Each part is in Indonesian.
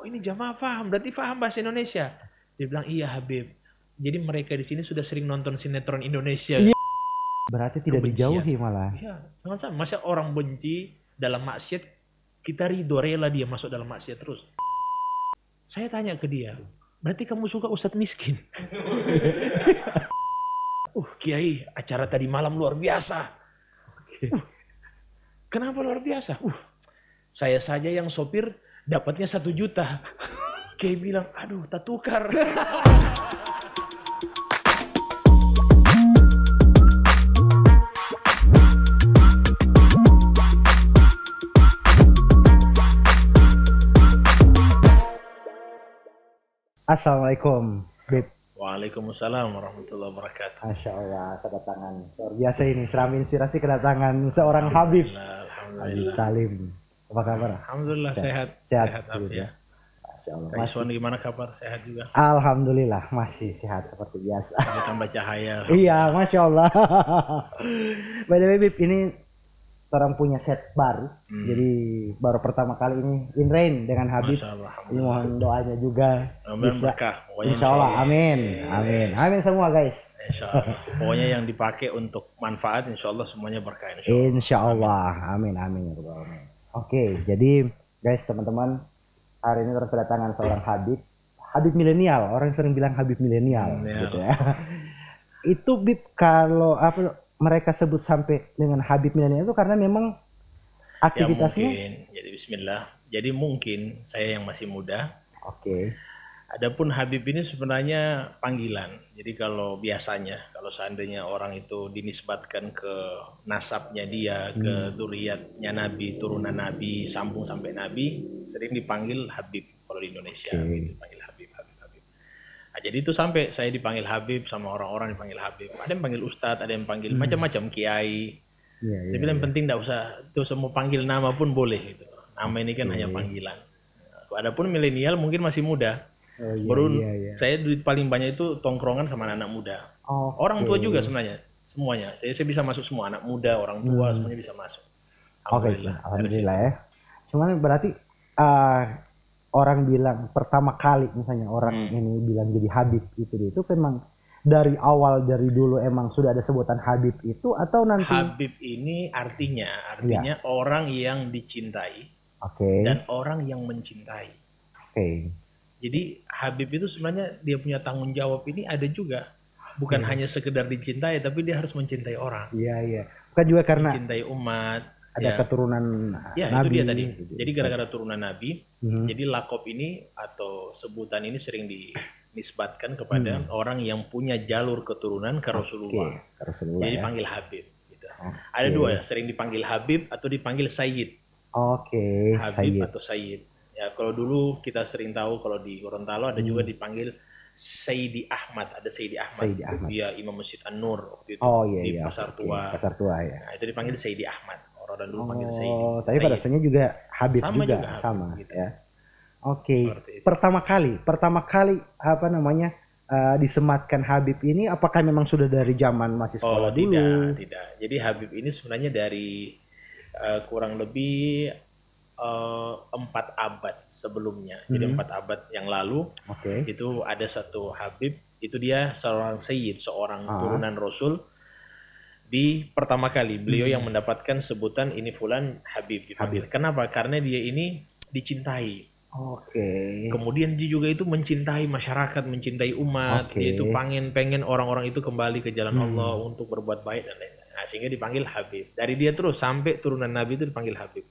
ini jamaah paham, berarti paham bahasa Indonesia. Dia bilang, iya Habib. Jadi mereka di sini sudah sering nonton sinetron Indonesia. Iya. Berarti tidak Kebencian. dijauhi malah. Iya, jangan sampai. Masa orang benci dalam maksiat, kita ridho, rela dia masuk dalam maksiat terus. Saya tanya ke dia, berarti kamu suka ustadz miskin? Kiai, acara tadi malam luar biasa. Kenapa luar biasa? Saya saja yang sopir dapatnya 1 juta. Kiai bilang, aduh tak tukar. Assalamualaikum, Bib. Waalaikumsalam warahmatullahi wabarakatuh. Masya Allah, kedatangan luar biasa ini. Seram Inspirasi kedatangan seorang Habib. Habib Salim. Apa kabar? Alhamdulillah sehat. Sehat Ya. Masya Allah. Kak Iswan gimana kabar? Sehat juga? Alhamdulillah masih sehat seperti biasa. Tambah cahaya. Iya, Masya Allah. By the way, Bib, ini orang punya set baru. Jadi baru pertama kali ini in rain dengan Habib. Ini mohon doanya juga. Bisa. Insya Allah, amin. Amin. Amin semua guys. Insya Allah. Pokoknya yang dipakai untuk manfaat, insya Allah semuanya berkah. Insya Allah. Amin. Amin. Oke, jadi guys, teman-teman, hari ini terus kedatangan seorang Habib. Habib milenial. Orang sering bilang Habib milenial gitu ya. Itu Bib, kalau apa mereka sebut sampai dengan Habib milenial itu karena memang aktivitasnya. Ya mungkin. Jadi bismillah. Jadi mungkin saya yang masih muda. Oke. Adapun Habib ini sebenarnya panggilan. Jadi kalau biasanya, kalau seandainya orang itu dinisbatkan ke nasabnya dia, ke dzurriyyatnya Nabi, turunan Nabi, sambung sampai Nabi, sering dipanggil Habib kalau di Indonesia. Dipanggil Habib. Nah, jadi itu sampai saya dipanggil Habib, sama orang-orang dipanggil Habib. Ada yang panggil Ustadz, ada yang panggil macam-macam Kiai. Saya bilang penting tidak usah, itu semua panggil nama pun boleh. Gitu. Nama ini kan hanya panggilan. Adapun milenial mungkin masih muda. Saya paling banyak itu tongkrongan sama anak-anak muda. Orang tua juga sebenarnya, semuanya. Saya bisa masuk semua, anak muda, orang tua, semuanya bisa masuk. Alhamdulillah ya. Cuman berarti orang bilang pertama kali misalnya orang ini bilang jadi Habib itu memang dari awal, dari dulu emang sudah ada sebutan Habib itu, atau nanti? Habib ini artinya orang yang dicintai dan orang yang mencintai. Jadi Habib itu sebenarnya dia punya tanggung jawab ini ada juga, bukan hanya sekedar dicintai, tapi dia harus mencintai orang. Iya. Bukan juga karena mencintai umat. Ada keturunan Nabi. Itu dia tadi. Jadi gara-gara turunan Nabi, jadi lakop ini atau sebutan ini sering dinisbatkan kepada orang yang punya jalur keturunan ke Rasulullah. Jadi dipanggil Habib. Gitu. Ada dua, sering dipanggil Habib atau dipanggil Sayyid. Habib atau Sayyid. Ya, kalau dulu kita sering tahu kalau di Gorontalo ada juga dipanggil Sayyidi Ahmad, ada Sayyidi Ahmad. Dia Imam Masjid An-Nur waktu itu di Pasar Tua. Ya. Nah, itu dipanggil Sayyidi Ahmad. Orang dulu panggil tapi pada dasarnya juga Habib sama gitu ya. Pertama kali apa namanya disematkan Habib ini, apakah memang sudah dari zaman masih sekolah dulu? Tidak. Jadi Habib ini sebenarnya dari kurang lebih 4 abad sebelumnya. Jadi 4 abad yang lalu itu ada satu Habib, itu dia seorang Sayyid, seorang turunan Rasul. Di pertama kali beliau yang mendapatkan sebutan ini fulan Habib dipanggil. Kenapa? Karena dia ini dicintai. Kemudian dia juga itu mencintai masyarakat, mencintai umat. Dia itu pengen orang-orang itu kembali ke jalan Allah untuk berbuat baik dan lain-lain. Nah, sehingga dipanggil Habib. Dari dia terus sampai turunan Nabi itu dipanggil Habib.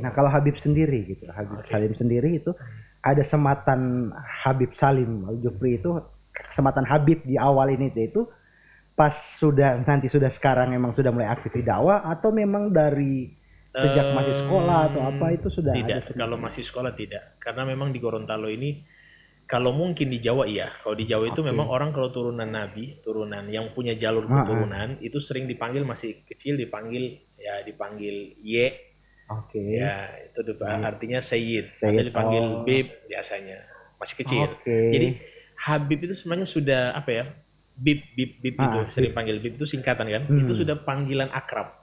Nah, kalau Habib sendiri gitu, Habib Salim sendiri itu ada sematan Habib Salim Al-Jufri itu, sematan Habib di awal ini itu pas sudah sekarang memang sudah mulai aktif di dakwah, atau memang dari sejak masih sekolah atau apa itu sudah tidak, ada? Kalau masih sekolah tidak, karena memang di Gorontalo ini, kalau mungkin di Jawa iya, kalau di Jawa itu memang orang kalau turunan Nabi, turunan yang punya jalur keturunan itu sering dipanggil masih kecil dipanggil Y. Ya, itu artinya Sayyid. Atau dipanggil Bib biasanya, masih kecil. Jadi Habib itu sebenarnya sudah apa ya? Bib itu sering panggil Bib itu singkatan kan? Itu sudah panggilan akrab.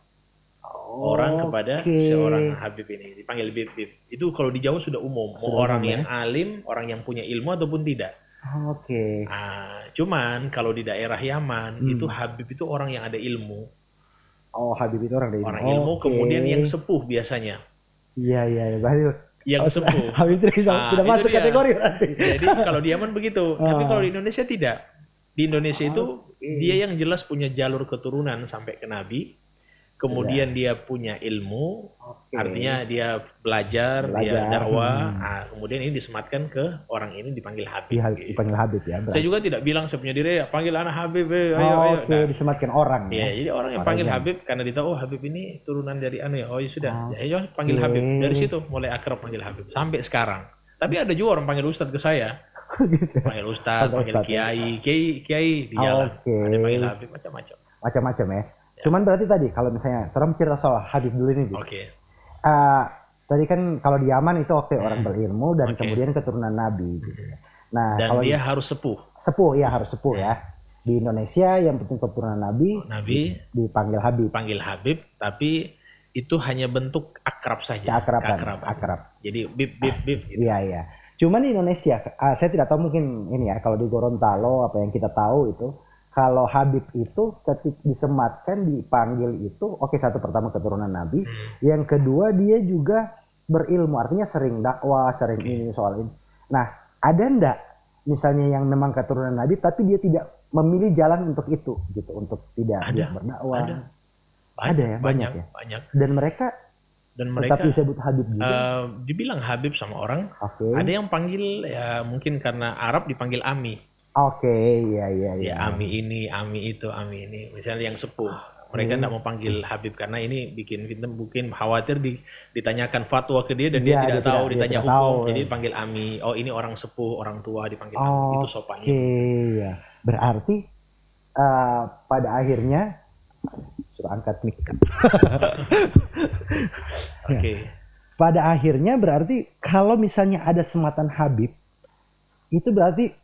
orang kepada seorang Habib ini, dipanggil Bib. Itu kalau di Jawa sudah umum, mau orang yang alim, orang yang punya ilmu ataupun tidak. Cuman kalau di daerah Yaman itu Habib itu orang yang ada ilmu. Habib itu orang ada ilmu. Orang ilmu, kemudian yang sepuh biasanya. Iya, baru yang sepuh. Habib itu tidak masuk kategori berarti. Jadi kalau di Yaman begitu, tapi kalau di Indonesia tidak. Di Indonesia itu dia yang jelas punya jalur keturunan sampai ke Nabi. Kemudian dia punya ilmu, artinya dia belajar, dia dakwah. Kemudian ini disematkan ke orang ini dipanggil Habib. Dipanggil Habib ya. Berarti. Saya juga tidak bilang saya punya diri, panggil anak Habib, ayo. Disematkan orang. Ya, jadi orang yang panggil Habib karena dia tahu Habib ini turunan dari ya sudah. Ya panggil Habib. Dari situ mulai akrab panggil Habib sampai sekarang. Tapi ada juga orang panggil Ustadz ke saya. Panggil Ustadz, panggil Kiai di jalan. Ada panggil Habib macam-macam. Macam-macam ya. Cuman berarti tadi kalau misalnya Toram cerita soal Habib dulu ini. Tadi kan kalau di Yaman itu orang berilmu dan kemudian keturunan Nabi gitu ya. Nah, dan kalau dia harus sepuh. Harus sepuh ya. Di Indonesia yang penting keturunan Nabi dipanggil Habib. Panggil Habib, tapi itu hanya bentuk akrab saja. Akrab. Jadi bib gitu. Iya. Cuman di Indonesia, saya tidak tahu mungkin ini ya, kalau di Gorontalo apa yang kita tahu itu, kalau Habib itu ketika disematkan dipanggil itu, satu pertama keturunan Nabi, yang kedua dia juga berilmu, artinya sering dakwah, sering ini soal ini. Nah, ada ndak misalnya yang memang keturunan Nabi tapi dia tidak memilih jalan untuk itu gitu, untuk tidak berdakwah? Banyak ya. Dan mereka tetap disebut Habib juga. Dibilang Habib sama orang. Ada yang panggil ya mungkin karena Arab dipanggil Ami. Iya. Ya Ami ini, Ami itu, Ami ini. Misalnya yang sepuh. Mereka tidak mau panggil Habib karena ini bikin kita mungkin khawatir ditanyakan fatwa ke dia dan dia tidak tahu, ditanya hukum. Jadi panggil Ami. Ini orang sepuh, orang tua dipanggil Ami. Itu sopannya. Iya. Berarti pada akhirnya suruh angkat mic. Pada akhirnya berarti kalau misalnya ada sematan Habib itu berarti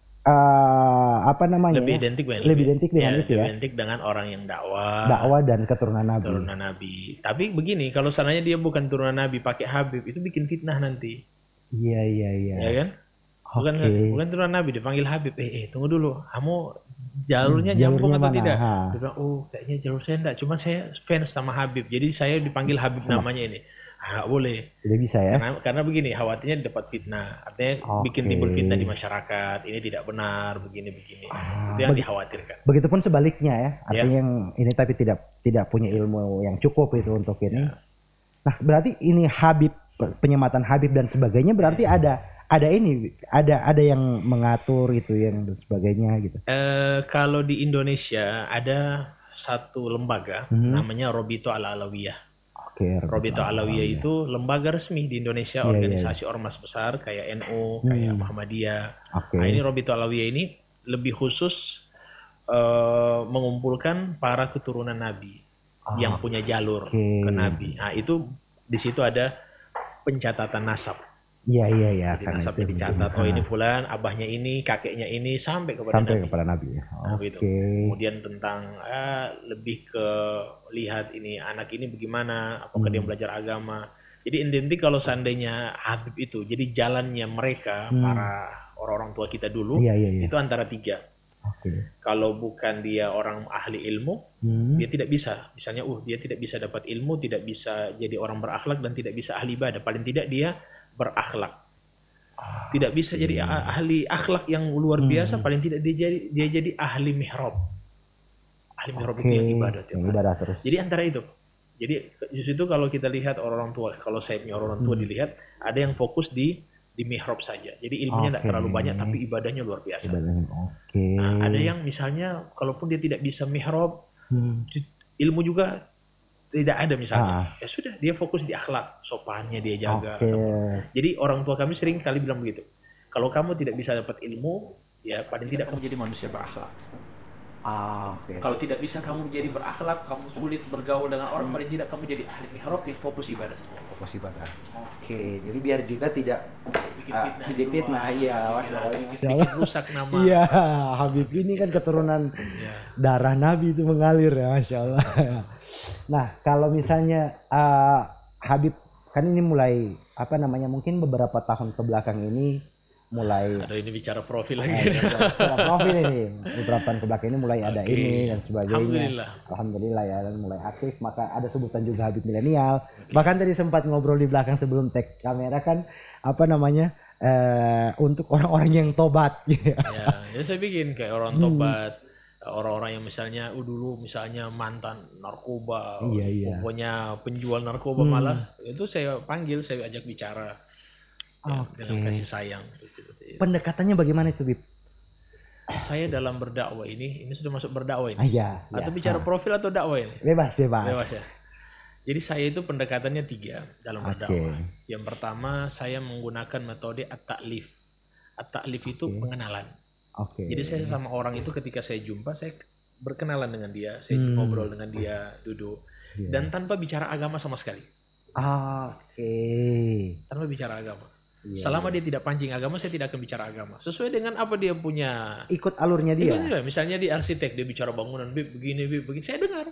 lebih identik dengan itu ya. Identik dengan orang yang dakwah dan keturunan Nabi. Tapi begini, kalau seandainya dia bukan turunan Nabi pakai Habib itu bikin fitnah nanti. Iya. Ya kan? Bukan turunan Nabi dipanggil Habib. Tunggu dulu. Kamu jalurnya nyambung atau tidak? Dia bilang, kayaknya jalur saya enggak. Cuma saya fans sama Habib. Jadi saya dipanggil Habib namanya ini. Nggak boleh. Tidak bisa ya? Karena begini, khawatirnya dapat fitnah. Artinya bikin timbul fitnah di masyarakat. Ini tidak benar, begini. Itu yang dikhawatirkan. Begitupun sebaliknya ya. Artinya yang ini tapi tidak punya ilmu yang cukup itu untuk ini. Nah, berarti ini Habib, penyematan Habib dan sebagainya berarti ada yang mengatur itu yang dan sebagainya gitu. Kalau di Indonesia ada satu lembaga namanya Robito Al-Alawiyah. Robito Alawiyah itu lembaga resmi di Indonesia, organisasi ormas besar kayak NU, kayak Muhammadiyah. Nah, ini Robito Alawiyah ini lebih khusus mengumpulkan para keturunan Nabi yang punya jalur ke Nabi. Nah, itu di situ ada pencatatan nasab. Iya. Jadi nasabnya dicatat. Ini fulan, abahnya ini, kakeknya ini sampai kepada Nabi. Kemudian tentang lebih ke lihat ini anak ini bagaimana, apakah dia belajar agama. Jadi identik kalau seandainya Habib itu, jadi jalannya mereka para orang-orang tua kita dulu itu antara tiga. Kalau bukan dia orang ahli ilmu, dia tidak bisa. Misalnya, dia tidak bisa dapat ilmu, tidak bisa jadi orang berakhlak dan tidak bisa ahli ibadah. Paling tidak dia berakhlak. Tidak bisa jadi ahli akhlak yang luar biasa, paling tidak dia jadi ahli mihrab. Ahli mihrab itu yang ibadah terus. Jadi antara itu. Jadi justru itu kalau kita lihat orang tua, kalau saya punya orang tua dilihat, ada yang fokus di mihrab saja. Jadi ilmunya tidak terlalu banyak tapi ibadahnya luar biasa. Nah, ada yang misalnya kalaupun dia tidak bisa mihrab, ilmu juga tidak ada misalnya. Ya sudah, dia fokus di akhlak, sopannya dia jaga. Jadi orang tua kami sering kali bilang begitu. Kalau kamu tidak bisa dapat ilmu, ya paling tidak kamu jadi manusia berakhlak. Kalau tidak bisa kamu jadi berakhlak, kamu sulit bergaul dengan orang, paling tidak kamu jadi ahli mihrab yang fokus ibadah. Jadi biar juga tidak bikin fitnah. Bikin rusak nama. Iya, Habib ini kan keturunan darah Nabi itu mengalir ya, Masya Allah. Nah, kalau misalnya Habib kan ini mulai apa namanya mungkin beberapa tahun ke belakang ini mulai Ada ini bicara profil lagi. secara profil ini beberapa tahun ke belakang ini mulai ada Oke. ini dan sebagainya. Alhamdulillah. Alhamdulillah ya, dan mulai aktif, maka ada sebutan juga Habib milenial. Bahkan tadi sempat ngobrol di belakang sebelum tag kamera kan apa namanya untuk orang-orang yang tobat gitu. Ya saya bikin kayak orang tobat, orang-orang yang misalnya dulu misalnya mantan narkoba, Iya. pokoknya penjual narkoba malah itu saya panggil, saya ajak bicara ya, dengan kasih sayang. Seperti itu. Pendekatannya bagaimana itu, Bib? Saya dalam berdakwah ini sudah masuk berdakwah ini. Iya. Atau bicara profil atau dakwah ini? Bebas. Bebas ya. Jadi saya itu pendekatannya 3 dalam berdakwah. Yang pertama saya menggunakan metode at-ta'lif. At-ta'lif itu pengenalan. Jadi saya sama orang itu ketika saya jumpa, saya berkenalan dengan dia, saya ngobrol dengan dia, duduk, dan tanpa bicara agama sama sekali. Tanpa bicara agama. Selama dia tidak pancing agama, saya tidak akan bicara agama. Sesuai dengan apa dia punya. Ikut alurnya dia. Misalnya di arsitek, dia bicara bangunan, begini, saya dengar.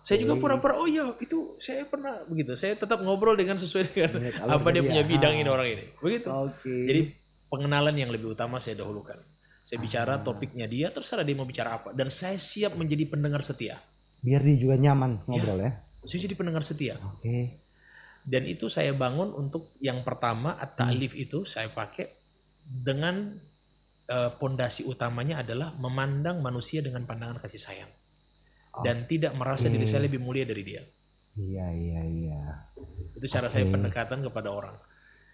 Saya juga pura-pura, oh iya itu saya pernah begitu. Saya tetap ngobrol dengan sesuai dengan apa dia punya bidang ini orang ini. Begitu. Jadi pengenalan yang lebih utama saya dahulukan. Saya bicara topiknya dia, terserah dia mau bicara apa. Dan saya siap menjadi pendengar setia. Biar dia juga nyaman ngobrol ya. Saya jadi pendengar setia. Dan itu saya bangun untuk yang pertama, at-ta'lif itu saya pakai dengan pondasi utamanya adalah memandang manusia dengan pandangan kasih sayang. Dan tidak merasa diri saya lebih mulia dari dia. Iya. Itu cara saya pendekatan kepada orang.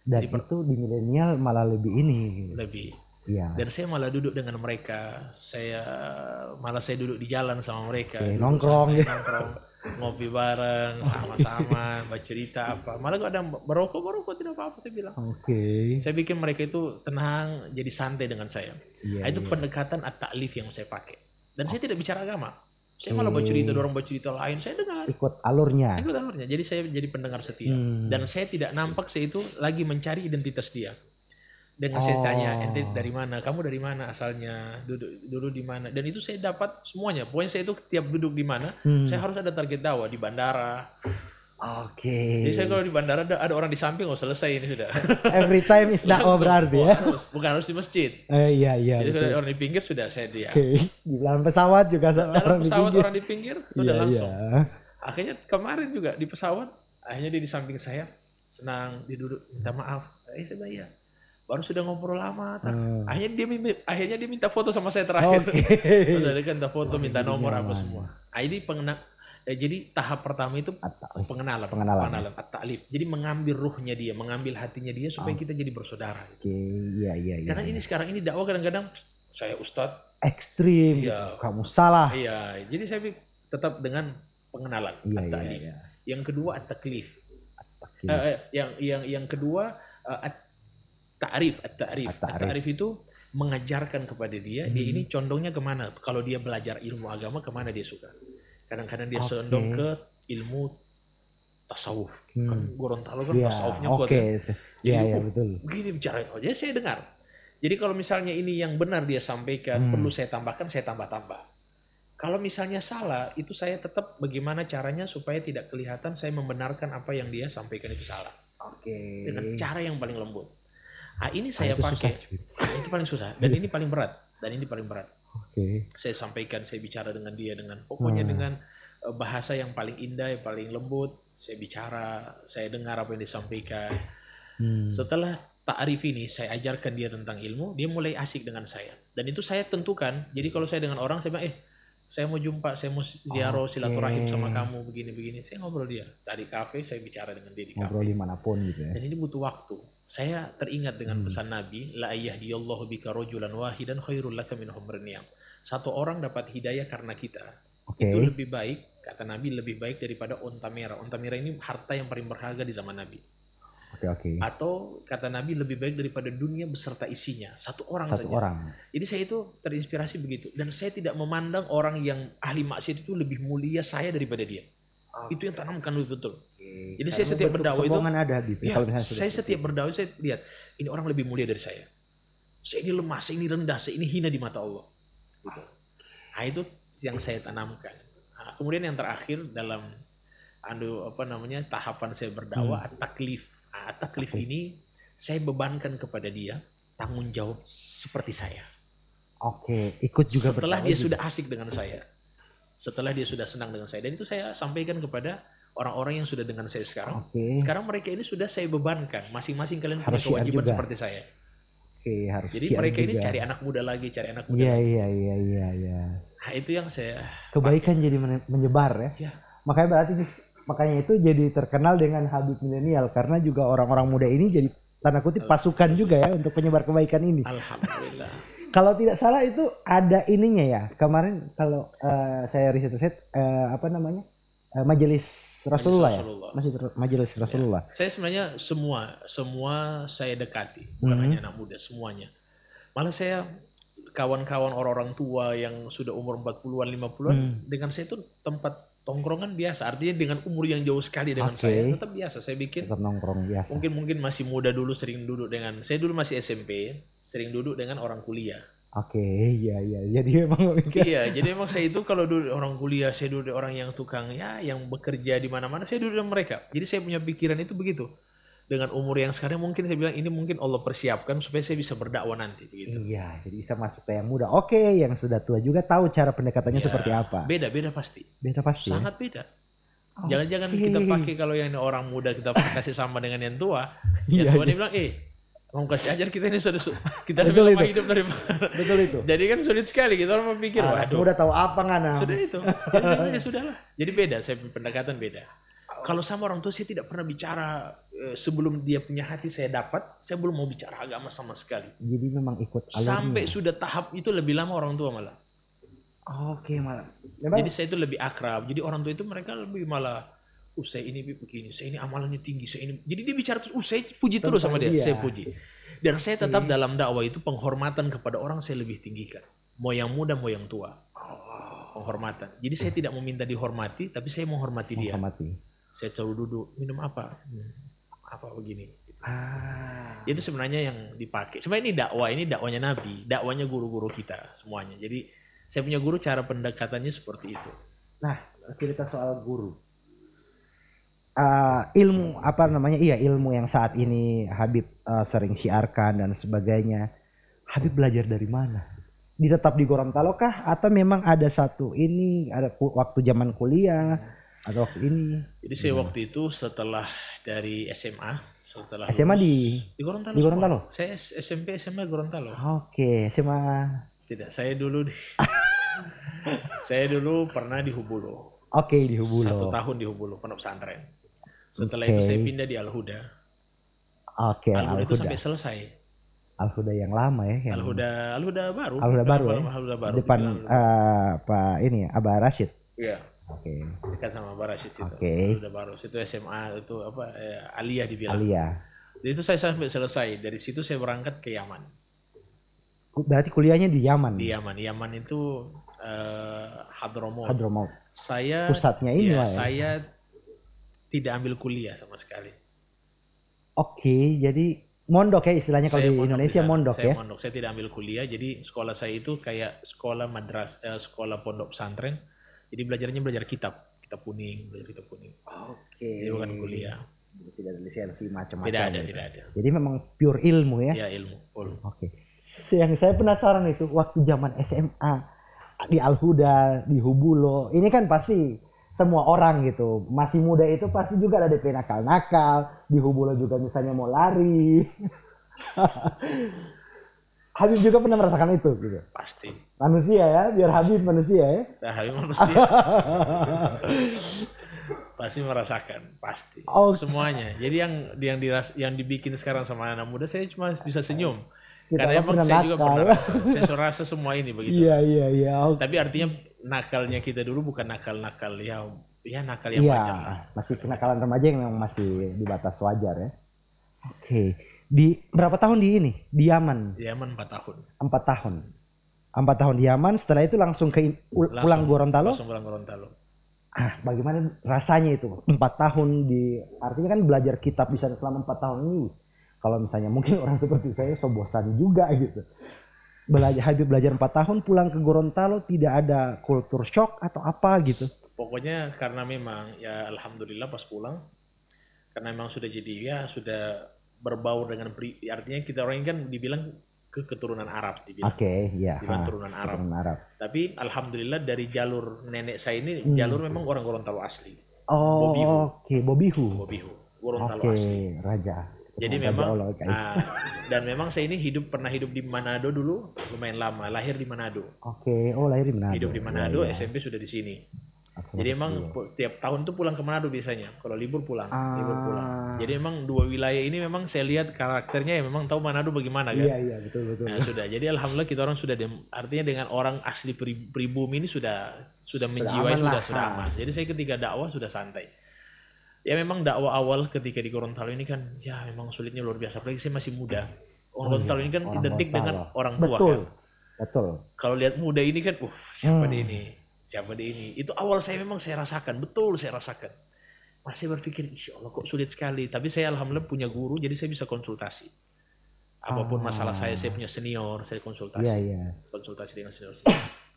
Dan jadi, itu di milenial malah lebih ini. Lebih. Iya. Dan saya malah duduk dengan mereka. Saya duduk di jalan sama mereka. Nongkrong. Ngopi bareng, sama-sama, bercerita apa. Malah kalau ada merokok tidak apa-apa saya bilang. Saya bikin mereka itu tenang, jadi santai dengan saya. Itu pendekatan at-ta'lif yang saya pakai. Dan saya tidak bicara agama. Saya malah bercerita, orang bercerita lain, saya dengar. Ikut alurnya. Jadi saya jadi pendengar setia. Dan saya tidak nampak saya itu lagi mencari identitas dia. Dengan saya tanya, ente dari mana? Kamu dari mana asalnya? Duduk di mana? Dan itu saya dapat semuanya. Pokoknya saya itu tiap duduk di mana, saya harus ada target dakwah di bandara. Jadi saya kalau di bandara ada orang di samping, selesai ini sudah. Every time is dakwah berarti ya. Bukan harus di masjid. Iya. Jadi kalau ada orang di pinggir sudah saya dia. Di dalam pesawat juga orang di pinggir sudah langsung. Akhirnya kemarin juga di pesawat, akhirnya dia di samping saya, senang, dia duduk, minta maaf. Saya bayar. Baru sudah ngobrol lama. Akhirnya dia minta foto sama saya terakhir. Sudah dia minta foto, minta nomor apa semua. Ini jadi tahap pertama itu pengenalan. At-ta'lif. Jadi mengambil ruhnya dia, mengambil hatinya dia supaya kita jadi bersaudara. Iya. Karena ini sekarang ini dakwah kadang-kadang saya ustadz ekstrim, kamu salah. Iya. Jadi saya tetap dengan pengenalan. At-ta'lif. Yang kedua at-taklif. Yang kedua at-ta'rif. At-ta'rif itu mengajarkan kepada dia ini condongnya kemana. Kalau dia belajar ilmu agama, kemana dia suka. Kadang-kadang dia condong ke ilmu tasawuf. Kan Gorontalo kan tasawufnya kuat. Iya, betul. Begini bicara. Jadi saya dengar. Jadi kalau misalnya ini yang benar dia sampaikan, perlu saya tambahkan, saya tambah-tambah. Kalau misalnya salah, itu saya tetap bagaimana caranya supaya tidak kelihatan saya membenarkan apa yang dia sampaikan itu salah. Dengan cara yang paling lembut. Ini saya pakai. Itu paling susah. Dan ini paling berat. Saya sampaikan, saya bicara dengan dia pokoknya dengan bahasa yang paling indah, yang paling lembut. Saya bicara, saya dengar apa yang disampaikan. Setelah ta'rif ini, saya ajarkan dia tentang ilmu, dia mulai asik dengan saya. Dan itu saya tentukan. Jadi kalau saya dengan orang, saya bilang, saya mau jumpa, saya mau ziarah silaturahim sama kamu, begini-begini. Saya ngobrol dia. Tadi kafe, saya bicara dengan dia di kafe. Ngobrol dimanapun gitu ya. Dan ini butuh waktu. Saya teringat dengan pesan Nabi, la yahdiyallahu bika rajulan wahidan khairul laka min humrin niyam. Satu orang dapat hidayah karena kita. Itu lebih baik, kata Nabi, lebih baik daripada onta merah. Onta merah ini harta yang paling berharga di zaman Nabi. Atau kata Nabi lebih baik daripada dunia beserta isinya. Satu orang saja. Jadi saya itu terinspirasi begitu. Dan saya tidak memandang orang yang ahli maksiat itu lebih mulia saya daripada dia. Itu yang tanamkan betul. Jadi saya setiap berdakwah itu, saya setiap berdakwah saya lihat ini orang lebih mulia dari saya. Saya ini lemah, saya ini rendah, saya ini hina di mata Allah. Gitu. Itu yang saya tanamkan. Kemudian yang terakhir dalam tahapan saya berdakwah, at-taklif. At-taklif ini saya bebankan kepada dia tanggung jawab seperti saya. Oke, ikut juga setelah dia sudah asik dengan saya, setelah dia sudah senang dengan saya, dan itu saya sampaikan kepada orang-orang yang sudah dengan saya sekarang. Sekarang mereka ini sudah saya bebankan, masing-masing kalian punya kewajiban seperti saya. Harus. Jadi mereka ini cari anak muda lagi. Iya. Nah, itu yang saya kebaikan jadi menyebar ya. Makanya itu jadi terkenal dengan Habib Milenial, karena juga orang-orang muda ini jadi tanda kutip pasukan juga ya untuk penyebar kebaikan ini. Alhamdulillah. Kalau tidak salah itu ada ininya ya. Kemarin kalau saya riset Majelis Rasulullah ya. Majelis Rasulullah. Ya. Saya sebenarnya semua saya dekati, bukan hanya anak muda, semuanya. Malah saya kawan-kawan orang-orang tua yang sudah umur 40-an, 50-an dengan saya itu tempat tongkrongan biasa. Artinya dengan umur yang jauh sekali dengan saya tetap biasa. Saya bikin tetap nongkrong biasa. Mungkin masih muda dulu sering duduk dengan saya dulu masih SMP, sering duduk dengan orang kuliah. Iya. Jadi memang jadi emang saya itu kalau duduk orang kuliah, saya duduk orang yang tukang yang bekerja di mana-mana, saya duduk dengan mereka. Jadi saya punya pikiran itu begitu. Dengan umur yang sekarang mungkin saya bilang ini mungkin Allah persiapkan supaya saya bisa berdakwah nanti begitu. Iya, jadi bisa masuk ke yang muda. Oke, yang sudah tua juga tahu cara pendekatannya seperti apa. Beda pasti. Sangat beda. Jangan-jangan kita pakai kalau yang orang muda kita kasih sama dengan yang tua. Yang tua dia bilang, mau kasih ajar kita ini kita lebih lama hidup daripada. Betul itu. Jadi kan sulit sekali kita orang berpikir, waduh. Udah tahu apa ngana. Sudah itu. Jadi sudahlah. Jadi beda, saya pendekatan beda. Kalau sama orang tua saya tidak pernah bicara sebelum dia punya hati saya dapat, saya belum mau bicara agama sama sekali. Jadi memang ikut alurnya. Sampai sudah tahap itu lebih lama orang tua malah. Oke, malah. Jadi saya itu lebih akrab. Jadi orang tua itu mereka lebih malah, saya ini begini, saya ini amalannya tinggi, saya ini. Jadi dia bicara terus, saya puji terus sama dia, saya puji. Dan saya tetap dalam dakwah itu penghormatan kepada orang saya lebih tinggikan. Mau yang muda, mau yang tua. Penghormatan. Jadi saya tidak meminta dihormati, tapi saya menghormati dia. Saya selalu duduk, minum apa? Apa begini. Itu sebenarnya yang dipakai. Sebenarnya ini dakwanya Nabi, dakwanya guru-guru kita semuanya. Jadi saya punya guru, cara pendekatannya seperti itu. Nah, cerita soal guru. Ilmu yang saat ini Habib sering syiarkan dan sebagainya. Habib belajar dari mana? Tetap di Gorontalo kah? Atau memang ada waktu zaman kuliah? Atau waktu ini? Jadi saya waktu itu setelah dari SMA, SMA di Gorontalo. Di Gorontalo. Saya SMP SMA Gorontalo. Oke, SMA. Tidak, saya dulu pernah di Hubulo. Oke, di Hubulo. 1 tahun di Hubulo, pondok pesantren. Setelah itu saya pindah di Al-Huda. Oke, Al-Huda itu sampai selesai. Al-Huda yang lama ya? Al-Huda baru. Al-Huda baru ya? Al-Huda baru. Depan Abah Rashid. Iya. Oke. Dekat sama Abah Rashid itu. Al-Huda baru. Situ SMA itu Aliyah dibilang. Aliyah. Jadi itu saya sampai selesai. Dari situ saya berangkat ke Yaman. Berarti kuliahnya di Yaman? Di Yaman. Yaman itu Hadramaut. Pusatnya ini lah ya? Saya tidak ambil kuliah sama sekali. Oke, jadi mondok ya istilahnya kalau di Indonesia mondok ya? Saya mondok, saya tidak ambil kuliah. Jadi sekolah saya itu kayak sekolah sekolah pondok pesantren. Jadi belajar kitab kuning, belajar kitab kuning. Oke. Jadi bukan kuliah. Tidak ada lisensi macam-macam. Tidak ada. Jadi memang pure ilmu ya? Iya, ilmu. Oke. Yang saya penasaran itu waktu zaman SMA di Al-Huda, di Hubulo, ini kan pasti semua orang gitu, masih muda itu pasti juga ada DP nakal-nakal, di Hubulo juga misalnya mau lari. Habib juga pernah merasakan itu gitu. Pasti. Manusia ya, biar Habib manusia ya. Habib manusia. Pasti merasakan, pasti. Semuanya. Jadi yang dibikin sekarang sama anak muda saya cuma bisa senyum. Karena emang saya juga pernah rasa semua ini begitu. Iya. Tapi artinya nakalnya kita dulu bukan nakal ya nakal yang wajar. Masih kenakalan remaja yang memang masih di batas wajar ya. Oke. Di berapa tahun di Yaman? Di Yaman 4 tahun. 4 tahun. 4 tahun di Yaman, setelah itu langsung pulang Gorontalo? Langsung pulang Gorontalo. Bagaimana rasanya itu? 4 tahun artinya kan belajar kitab bisa selama 4 tahun ini. Kalau misalnya mungkin orang seperti saya bosan juga gitu. Habib belajar 4 tahun pulang ke Gorontalo tidak ada kultur shock atau apa gitu. Pokoknya karena memang ya alhamdulillah pas pulang, karena memang sudah jadi ya sudah berbaur dengan artinya kita orang ini kan dibilang keturunan Arab dibilang. Oke, ya. Dibilang turunan Arab. Keturunan Arab. Tapi alhamdulillah dari jalur nenek saya ini jalur memang orang Gorontalo asli. Oh, oke, Bobihu. Gorontalo asli. Raja. Jadi memang dan memang saya ini pernah hidup di Manado dulu lumayan lama, lahir di Manado. Oke, oh lahir di Manado. Hidup di Manado, ya. SMP sudah di sini. Jadi emang tiap tahun tuh pulang ke Manado biasanya. Kalau libur pulang. Jadi emang dua wilayah ini memang saya lihat karakternya ya memang tahu Manado bagaimana kan. Iya, betul. Nah, sudah. Jadi alhamdulillah kita orang sudah artinya dengan orang asli pribumi ini sudah menjiwai, sudah aman. Jadi saya ketika dakwah sudah santai. Ya memang dakwah awal ketika di Gorontalo ini kan ya memang sulitnya luar biasa. Apalagi saya masih muda. Orang Gorontalo ini kan identik dengan orang tua kan. Betul. Kalau lihat muda ini kan, siapa dia ini? Itu awal saya memang saya rasakan, betul saya rasakan. Masih berpikir, insya Allah kok sulit sekali. Tapi saya alhamdulillah punya guru, jadi saya bisa konsultasi. Apapun masalah saya punya senior, saya konsultasi. Iya. Konsultasi dengan senior.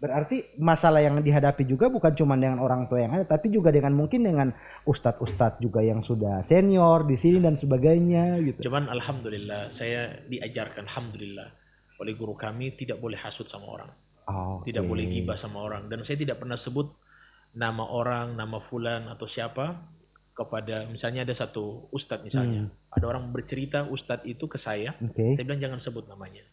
Berarti masalah yang dihadapi juga bukan cuma dengan orang tua yang ada, tapi juga dengan mungkin dengan ustadz-ustadz juga yang sudah senior di sini dan sebagainya gitu. Cuman alhamdulillah saya diajarkan alhamdulillah oleh guru kami tidak boleh hasut sama orang. Tidak boleh gibah sama orang, dan saya tidak pernah sebut nama orang, nama fulan atau siapa kepada misalnya ada satu ustadz misalnya. Ada orang bercerita ustadz itu ke saya bilang jangan sebut namanya.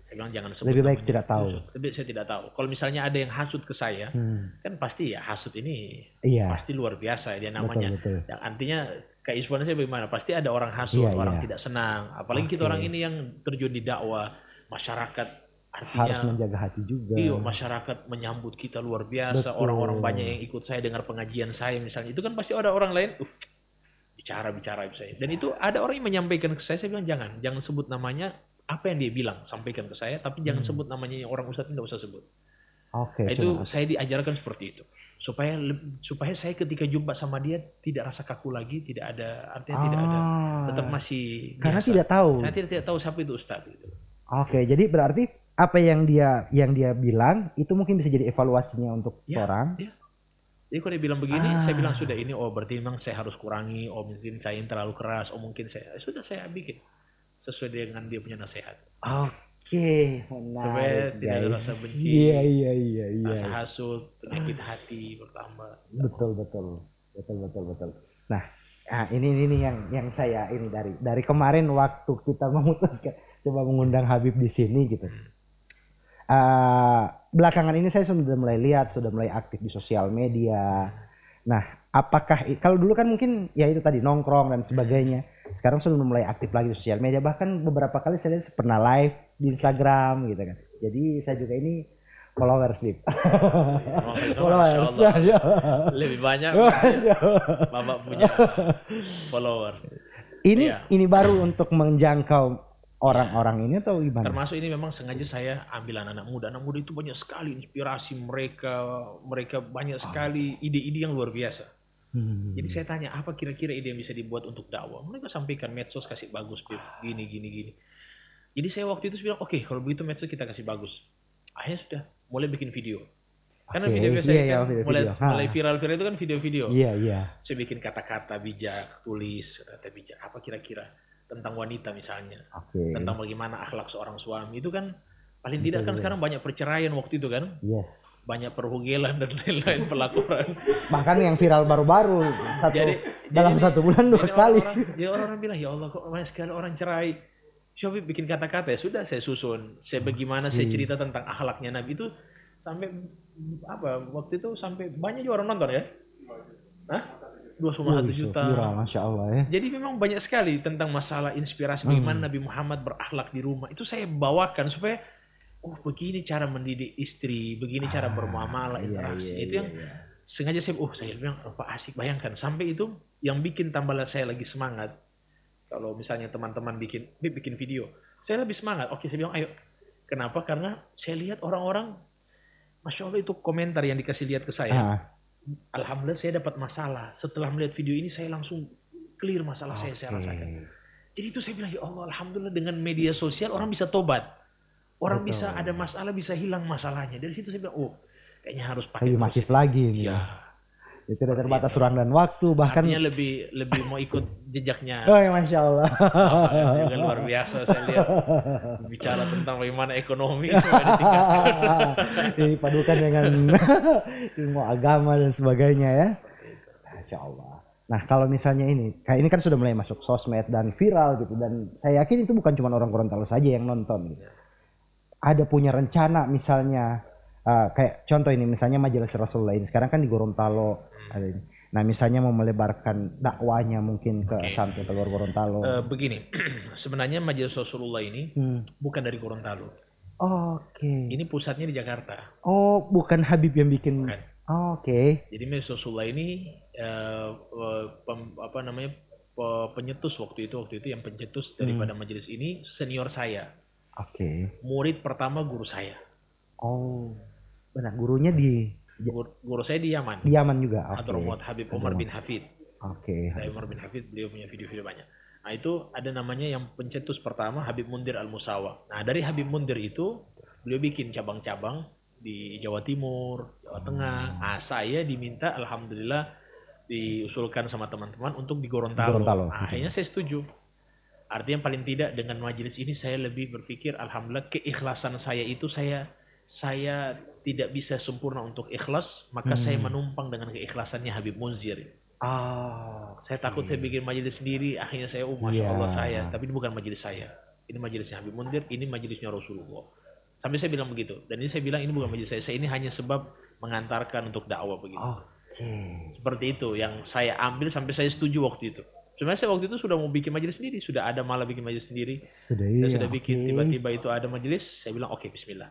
Saya bilang jangan sebut. Lebih baik tidak tahu. Tapi saya tidak tahu. Kalau misalnya ada yang hasut ke saya, kan pasti ya hasut ini pasti luar biasa dia namanya. Betul. Yang artinya keismuan saya bagaimana? Pasti ada orang hasut, orang tidak senang. Apalagi kita orang ini yang terjun di dakwah, masyarakat artinya harus menjaga hati juga. Iya, masyarakat menyambut kita luar biasa. Orang-orang banyak yang ikut saya dengar pengajian saya misalnya. Itu kan pasti ada orang lain bicara saya. Dan itu ada orang yang menyampaikan ke saya bilang jangan sebut namanya. Apa yang dia bilang sampaikan ke saya, tapi jangan sebut namanya orang ustadz, tidak usah sebut. Itu saya diajarkan seperti itu supaya saya ketika jumpa sama dia tidak rasa kaku lagi, tidak ada tetap masih karena biasa. Tidak tahu. Saya tidak tahu siapa itu ustadz itu. Jadi berarti apa yang dia bilang itu mungkin bisa jadi evaluasinya untuk orang. Jadi kalau dia bilang begini, saya bilang sudah ini berarti memang saya harus kurangi, mungkin saya yang terlalu keras, mungkin saya bikin sesuai dengan dia punya nasihat. Supaya tidak ada rasa benci, iya. rasa hasut, penyakit hati bertambah. Betul. Nah, ini yang saya ini dari kemarin waktu kita memutuskan coba mengundang Habib di sini gitu. Belakangan ini saya sudah mulai lihat, sudah mulai aktif di sosial media. Nah, apakah kalau dulu kan mungkin ya itu tadi nongkrong dan sebagainya. Sekarang sudah mulai aktif lagi di sosial media. Bahkan beberapa kali saya lihat pernah live di Instagram gitu kan. Jadi saya juga ini followers, Bib. Followers. Lebih banyak Bapak punya followers. Ini baru untuk menjangkau orang-orang ini atau gimana? Termasuk ini memang sengaja saya ambil anak-anak muda. Anak muda itu banyak sekali inspirasi mereka banyak sekali ide-ide yang luar biasa. Jadi saya tanya apa kira-kira ide yang bisa dibuat untuk dakwah. Mereka sampaikan medsos kasih bagus, gini. Jadi saya waktu itu bilang oke, kalau begitu medsos kita kasih bagus. Akhirnya sudah mulai bikin video. Karena video biasa mulai viral itu kan video-video. Iya. Saya bikin kata-kata bijak, tulis kata bijak. Apa kira-kira tentang wanita misalnya, tentang bagaimana akhlak seorang suami itu kan paling tidak kan sekarang banyak perceraian waktu itu kan. Yes. Banyak perhugelan dan lain-lain pelakuan. Bahkan yang viral baru-baru dalam satu bulan 2 kali. Orang bilang ya Allah kok banyak sekali orang cerai. Coba bikin kata-kata ya sudah saya susun. Saya bagaimana saya cerita tentang akhlaknya Nabi itu sampai waktu itu sampai banyak juga orang nonton ya. 2,1 juta. Masya Allah ya. Jadi memang banyak sekali tentang masalah inspirasi bagaimana Nabi Muhammad berakhlak di rumah. Itu saya bawakan supaya begini cara mendidik istri, begini cara bermuamalah, interaksi. Itu yang sengaja saya bilang asik bayangkan. Sampai itu yang bikin tambah saya lagi semangat. Kalau misalnya teman-teman bikin video, saya lebih semangat. Oke, saya bilang ayo. Kenapa? Karena saya lihat orang-orang, Masya Allah itu komentar yang dikasih lihat ke saya. Alhamdulillah saya dapat masalah. Setelah melihat video ini saya langsung clear masalah saya rasakan. Jadi itu saya bilang ya Allah, alhamdulillah dengan media sosial orang bisa tobat. Orang bisa ada masalah, bisa hilang masalahnya. Dari situ saya bilang, kayaknya harus pakai lebih masif lagi nih. Ya. Itu tidak terbatas ruang dan waktu, bahkan artinya lebih mau ikut jejaknya. Oh ya, Masya Allah. Juga luar biasa saya lihat bicara tentang bagaimana ekonomi semua ditingkatkan. Ini padukan dengan ilmu agama dan sebagainya ya. Masya Allah. Nah kalau misalnya ini, kayak ini kan sudah mulai masuk sosmed dan viral gitu, dan saya yakin itu bukan cuma orang Gorontalo saja yang nonton gitu. Ada punya rencana misalnya, kayak contoh ini misalnya Majelis Rasulullah ini sekarang kan di Gorontalo ada ini. Nah misalnya mau melebarkan dakwanya mungkin ke sampai ke luar Gorontalo. Begini, sebenarnya Majelis Rasulullah ini bukan dari Gorontalo. Oke. Ini pusatnya di Jakarta. Oh, bukan Habib yang bikin. Bukan. Oke. Jadi Majelis Rasulullah ini penyetus waktu itu yang pencetus daripada majelis ini senior saya. Oke. Murid pertama guru saya. Oh, benar. Gurunya di guru saya di Yaman. Di Yaman juga. Hadramaut Habib Umar bin Hafid. Oke. Dari Umar bin Hafid, beliau punya video-video banyak. Nah itu ada namanya yang pencetus pertama Habib Mundir Al-Musawa. Nah dari Habib Mundir itu beliau bikin cabang-cabang di Jawa Timur, Jawa Tengah. Nah saya diminta alhamdulillah diusulkan sama teman-teman untuk di Gorontalo. Nah, akhirnya saya setuju. Artinya paling tidak dengan majelis ini saya lebih berpikir alhamdulillah keikhlasan saya itu saya tidak bisa sempurna untuk ikhlas, maka saya menumpang dengan keikhlasannya Habib Munzir. Saya takut saya bikin majelis sendiri, akhirnya saya Masya Allah saya, tapi ini bukan majelis saya. Ini majelisnya Habib Munzir, ini majelisnya Rasulullah. Sampai saya bilang begitu. Dan ini saya bilang ini bukan majelis saya ini hanya sebab mengantarkan untuk dakwah begitu. Seperti itu yang saya ambil sampai saya setuju waktu itu. Sebenarnya saya waktu itu sudah mau bikin majelis sendiri, sudah ada malah bikin majelis sendiri. Saya sudah bikin, tiba-tiba itu ada majelis, saya bilang oke, bismillah.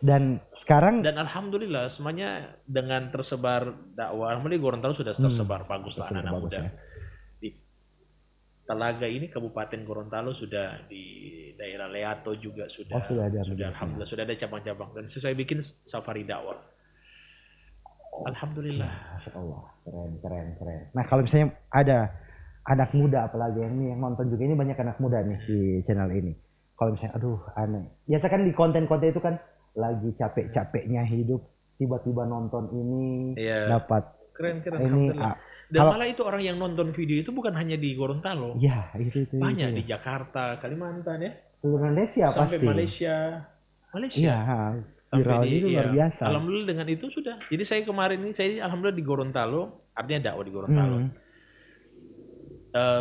Dan sekarang alhamdulillah semuanya dengan tersebar dakwah, alhamdulillah Gorontalo sudah tersebar bagus lah anak-anak muda. Ya. Di Talaga ini Kabupaten Gorontalo sudah, di daerah Leato juga sudah alhamdulillah sudah ada cabang-cabang, dan saya bikin safari dakwah. Alhamdulillah. Masya Allah, keren. Nah kalau misalnya ada anak muda apalagi yang nonton juga, ini banyak anak muda nih di channel ini. Kalau misalnya aduh aneh, biasa kan di konten-konten itu kan lagi capek-capeknya hidup, tiba-tiba nonton ini dapat keren ini. Dan malah itu orang yang nonton video itu bukan hanya di Gorontalo. Iya, itu banyak di Jakarta, Kalimantan ya. Seluruh Indonesia sampai pasti. Malaysia. Iya, viral itu luar biasa. Alhamdulillah dengan itu sudah. Jadi saya kemarin ini saya alhamdulillah di Gorontalo, artinya dakwah di Gorontalo.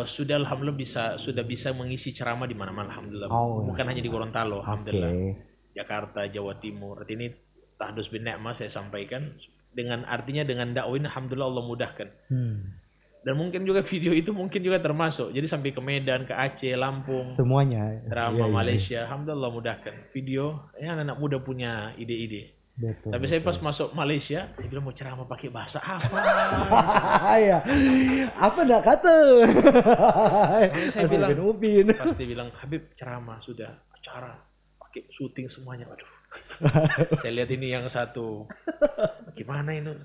Sudah alhamdulillah sudah bisa mengisi ceramah di mana-mana alhamdulillah. Bukan hanya di Gorontalo, alhamdulillah. Jakarta, Jawa Timur. Artinya ini tahdus bin ni'mah saya sampaikan dengan artinya dengan dakwah ini alhamdulillah Allah mudahkan. Dan mungkin juga video itu mungkin juga termasuk. Jadi sampai ke Medan, ke Aceh, Lampung, semuanya. Drama Malaysia, alhamdulillah mudahkan. Video, anak-anak muda punya ide-ide. Tapi saya pas masuk Malaysia, saya bilang mau ceramah pakai bahasa apa? Iya. Apa nak kata? Saya bilang, pasti bilang Habib ceramah sudah acara pakai syuting semuanya. Aduh. Saya lihat ini yang satu. Gimana ini?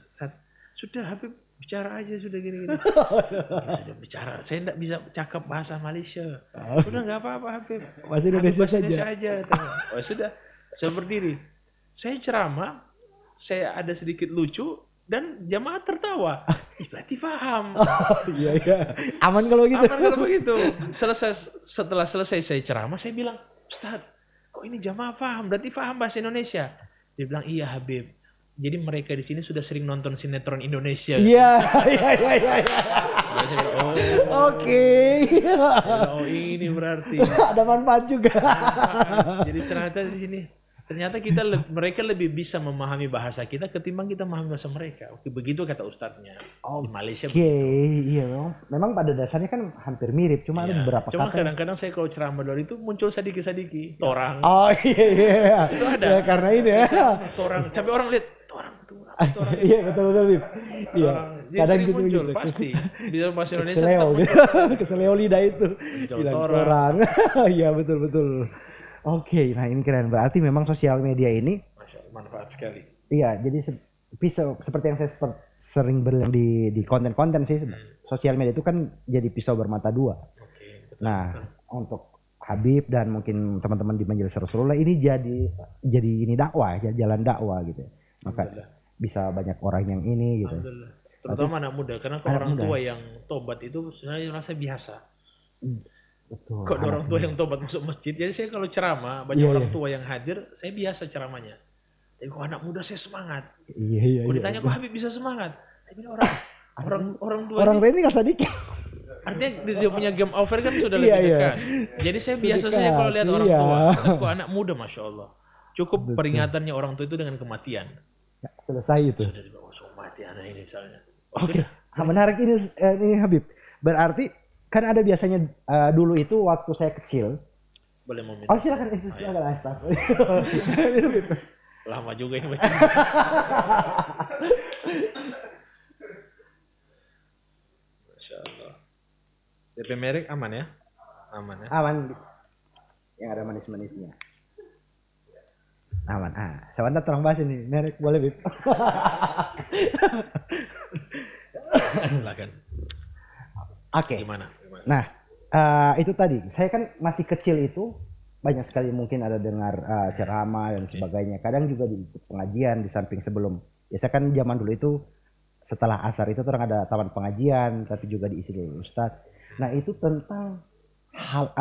Sudah Habib bicara aja sudah gini-gini. Sudah bicara. Saya tidak bisa cakap bahasa Malaysia. Sudah nggak apa-apa Habib. Bahasa Indonesia saja. Oh sudah. Saya berdiri. Saya ceramah. Saya ada sedikit lucu dan jamaah tertawa. Berarti paham. Iya. Aman kalau begitu. Aman kalau begitu. Setelah selesai saya ceramah, saya bilang, Ustaz, kok ini jamaah paham? Berarti paham bahasa Indonesia. Dia bilang, iya Habib. Jadi mereka di sini sudah sering nonton sinetron Indonesia. Iya. Oke. Oh ini berarti. Ada manfaat juga. Jadi ternyata di sini, ternyata mereka lebih bisa memahami bahasa kita ketimbang kita memahami bahasa mereka. Oke, begitu kata ustadznya. Di Malaysia. Iya, memang pada dasarnya kan hampir mirip, cuma ada beberapa kata. Cuma kadang-kadang saya kalau ceramah luar itu muncul sedikit-sedikit torang. Oh iya. Itu ada. Ya, karena ini ya. Torang. Sampai orang lihat torang itu. Iya betul. Iya. Kadang gitu muncul pasti. Di bahasa Indonesia keseleo lidah itu. Torang. Iya betul. Oke, nah ini keren. Berarti memang sosial media ini manfaat sekali. Iya, jadi pisau seperti yang saya sering bilang di konten-konten sih. Sosial media itu kan jadi pisau bermata dua. Betul. Untuk Habib dan mungkin teman-teman di Majelis Rasulullah ini jadi ini dakwah, jalan dakwah gitu. bisa banyak orang yang ini gitu. Alhamdulillah. Terutama anak muda, karena kalau orang tua yang tobat itu sebenarnya rasa biasa. Betul. Kok ada orang tua yang tobat masuk masjid, jadi saya kalau ceramah banyak orang tua yang hadir, saya biasa ceramahnya. Tapi kok anak muda saya semangat. Kalau ditanya kok Habib bisa semangat, saya bilang orang tua ini nggak sedikit. Artinya dia punya game over kan sudah lebih dekat. Jadi saya biasa saja kalau lihat orang tua, kok anak muda, masya Allah. Cukup peringatannya orang tua itu dengan kematian. Ya, selesai itu. Sudah dibawa mati anak ini misalnya. Oke. Menarik ini Habib. Berarti kan ada biasanya dulu itu waktu saya kecil. Boleh mau minta. Oh silakan. Lama juga ini baca. Masya Allah. DP merek aman ya? Aman ya? Aman. Yang ada manis-manisnya. Aman. Sebentar tolong bahas ini. Merek boleh, Bib? Silakan. Oke. Gimana? Nah, itu tadi. Saya kan masih kecil itu banyak sekali mungkin ada dengar ceramah dan sebagainya. Kadang juga di pengajian di samping sebelum. Biasa kan zaman dulu itu setelah asar itu orang ada taman pengajian, tapi juga diisi oleh ustadz. Nah itu tentang hal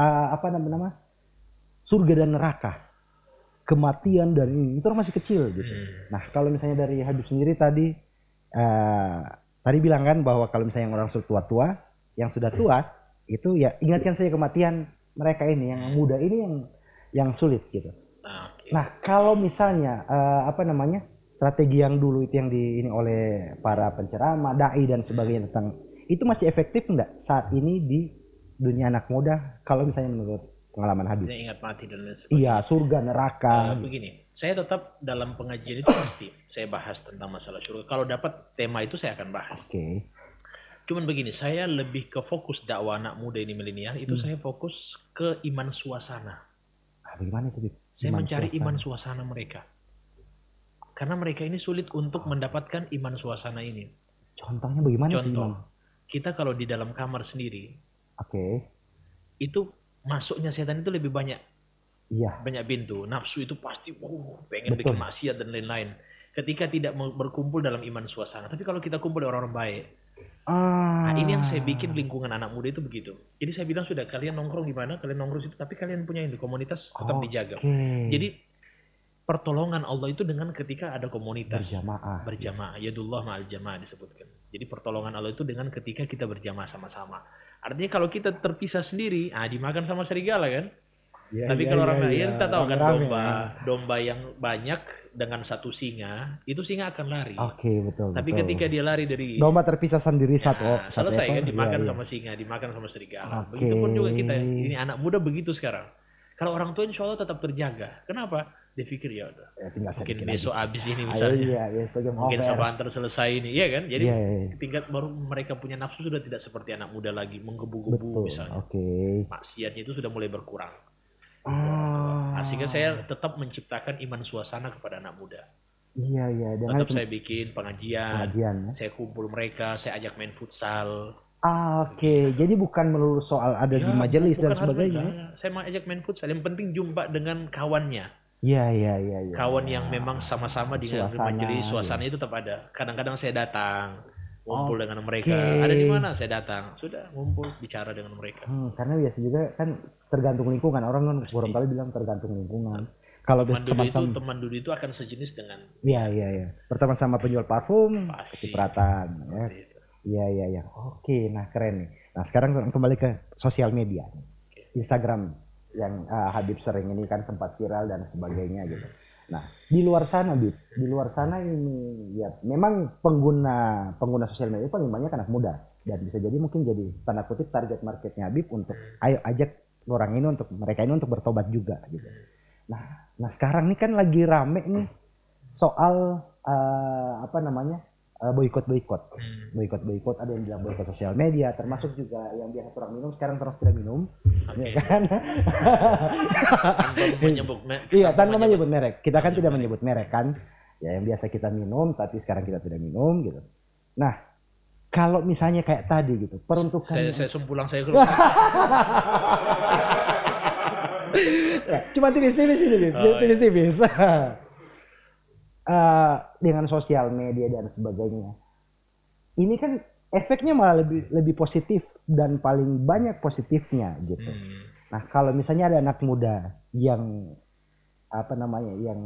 surga dan neraka, kematian dan ini. Itu orang masih kecil gitu. Nah kalau misalnya dari Habib sendiri tadi bilang kan bahwa kalau misalnya orang tua yang sudah tua itu ya ingatkan saya kematian mereka ini yang muda ini yang sulit gitu. Nah kalau misalnya strategi yang dulu itu yang ini oleh para penceramah, dai dan sebagainya tentang itu masih efektif enggak saat ini di dunia anak muda kalau misalnya menurut pengalaman Habib? Saya ingat mati dan lain sebagainya. Iya, surga, neraka. Begini, saya tetap dalam pengajian itu pasti saya bahas tentang masalah surga. Kalau dapat tema itu saya akan bahas. Oke. Cuman begini, saya lebih ke fokus dakwah anak muda ini milenial, itu saya fokus ke iman suasana. Bagaimana itu, Bib? Saya mencari iman suasana mereka. Karena mereka ini sulit untuk mendapatkan iman suasana ini. Contohnya bagaimana? Contoh, kita kalau di dalam kamar sendiri, itu masuknya setan itu lebih banyak. Iya. Banyak pintu. Nafsu itu pasti pengen bikin maksiat dan lain-lain. Ketika tidak berkumpul dalam iman suasana. Tapi kalau kita kumpul dengan orang baik. Nah, ini yang saya bikin lingkungan anak muda itu begitu. Jadi saya bilang sudah kalian nongkrong di mana? Kalian nongkrong situ. Tapi kalian punya ini komunitas tetap dijaga. Jadi pertolongan Allah itu dengan ketika ada komunitas berjamaah. Yadullah ma'al jamaah disebutkan. Jadi pertolongan Allah itu dengan ketika kita berjamaah sama-sama. Artinya kalau kita terpisah sendiri, dimakan sama serigala kan? Tapi kalau orang lain kita tahu kan domba yang banyak dengan satu singa, itu singa akan lari. Betul. Tapi ketika dia lari dari domba terpisah sendiri selesai kan dimakan sama singa, dimakan sama serigala. Begitupun juga kita, ini anak muda begitu sekarang. Kalau orang tua insya Allah tetap terjaga. Kenapa? Dia pikir ya udah. Mungkin besok habis ini misalnya. Mungkin sebentar selesai ini, ya kan? Jadi tingkat baru mereka punya nafsu sudah tidak seperti anak muda lagi menggebu-gebu misalnya. Maksiatnya itu sudah mulai berkurang. Sehingga saya tetap menciptakan iman suasana kepada anak muda. Tetap saya bikin pengajian saya kumpul mereka, saya ajak main futsal. Jadi bukan melulu soal ada di majelis dan sebagainya. Saya mau ajak main futsal, yang penting jumpa dengan kawannya. Iya. Kawan yang memang sama-sama di majelis, suasana itu tetap ada. Kadang-kadang saya datang, ngumpul dengan mereka. Ada di mana saya datang, sudah ngumpul bicara dengan mereka. Karena biasa juga kan tergantung lingkungan. Orang kan barangkali bilang tergantung lingkungan. Kalau teman dulu itu akan sejenis dengan. Iya. Pertama sama penjual parfum, kecipratan. Iya. Oke, nah keren nih. Nah sekarang kembali ke sosial media, Instagram yang Habib sering ini kan sempat viral dan sebagainya gitu. Nah di luar sana, Bib, ini ya memang pengguna sosial media paling banyak anak muda dan bisa jadi mungkin jadi tanda kutip target marketnya Habib untuk ayo ajak orang ini mereka ini untuk bertobat juga gitu. Nah sekarang ini kan lagi rame nih soal boikot. Ada yang bilang boikot sosial media, termasuk juga yang biasa orang minum sekarang terus tidak minum, ya kan? Tanpa menyebut merek. Kita kan tidak menyebut merek kan? Ya yang biasa kita minum, tapi sekarang kita tidak minum gitu. Nah, kalau misalnya kayak tadi gitu, peruntukan. Saya pulang saya keluar. Cuma tipis ini, tipis. dengan sosial media dan sebagainya. Ini kan efeknya malah lebih positif dan paling banyak positifnya gitu. Nah, kalau misalnya ada anak muda yang yang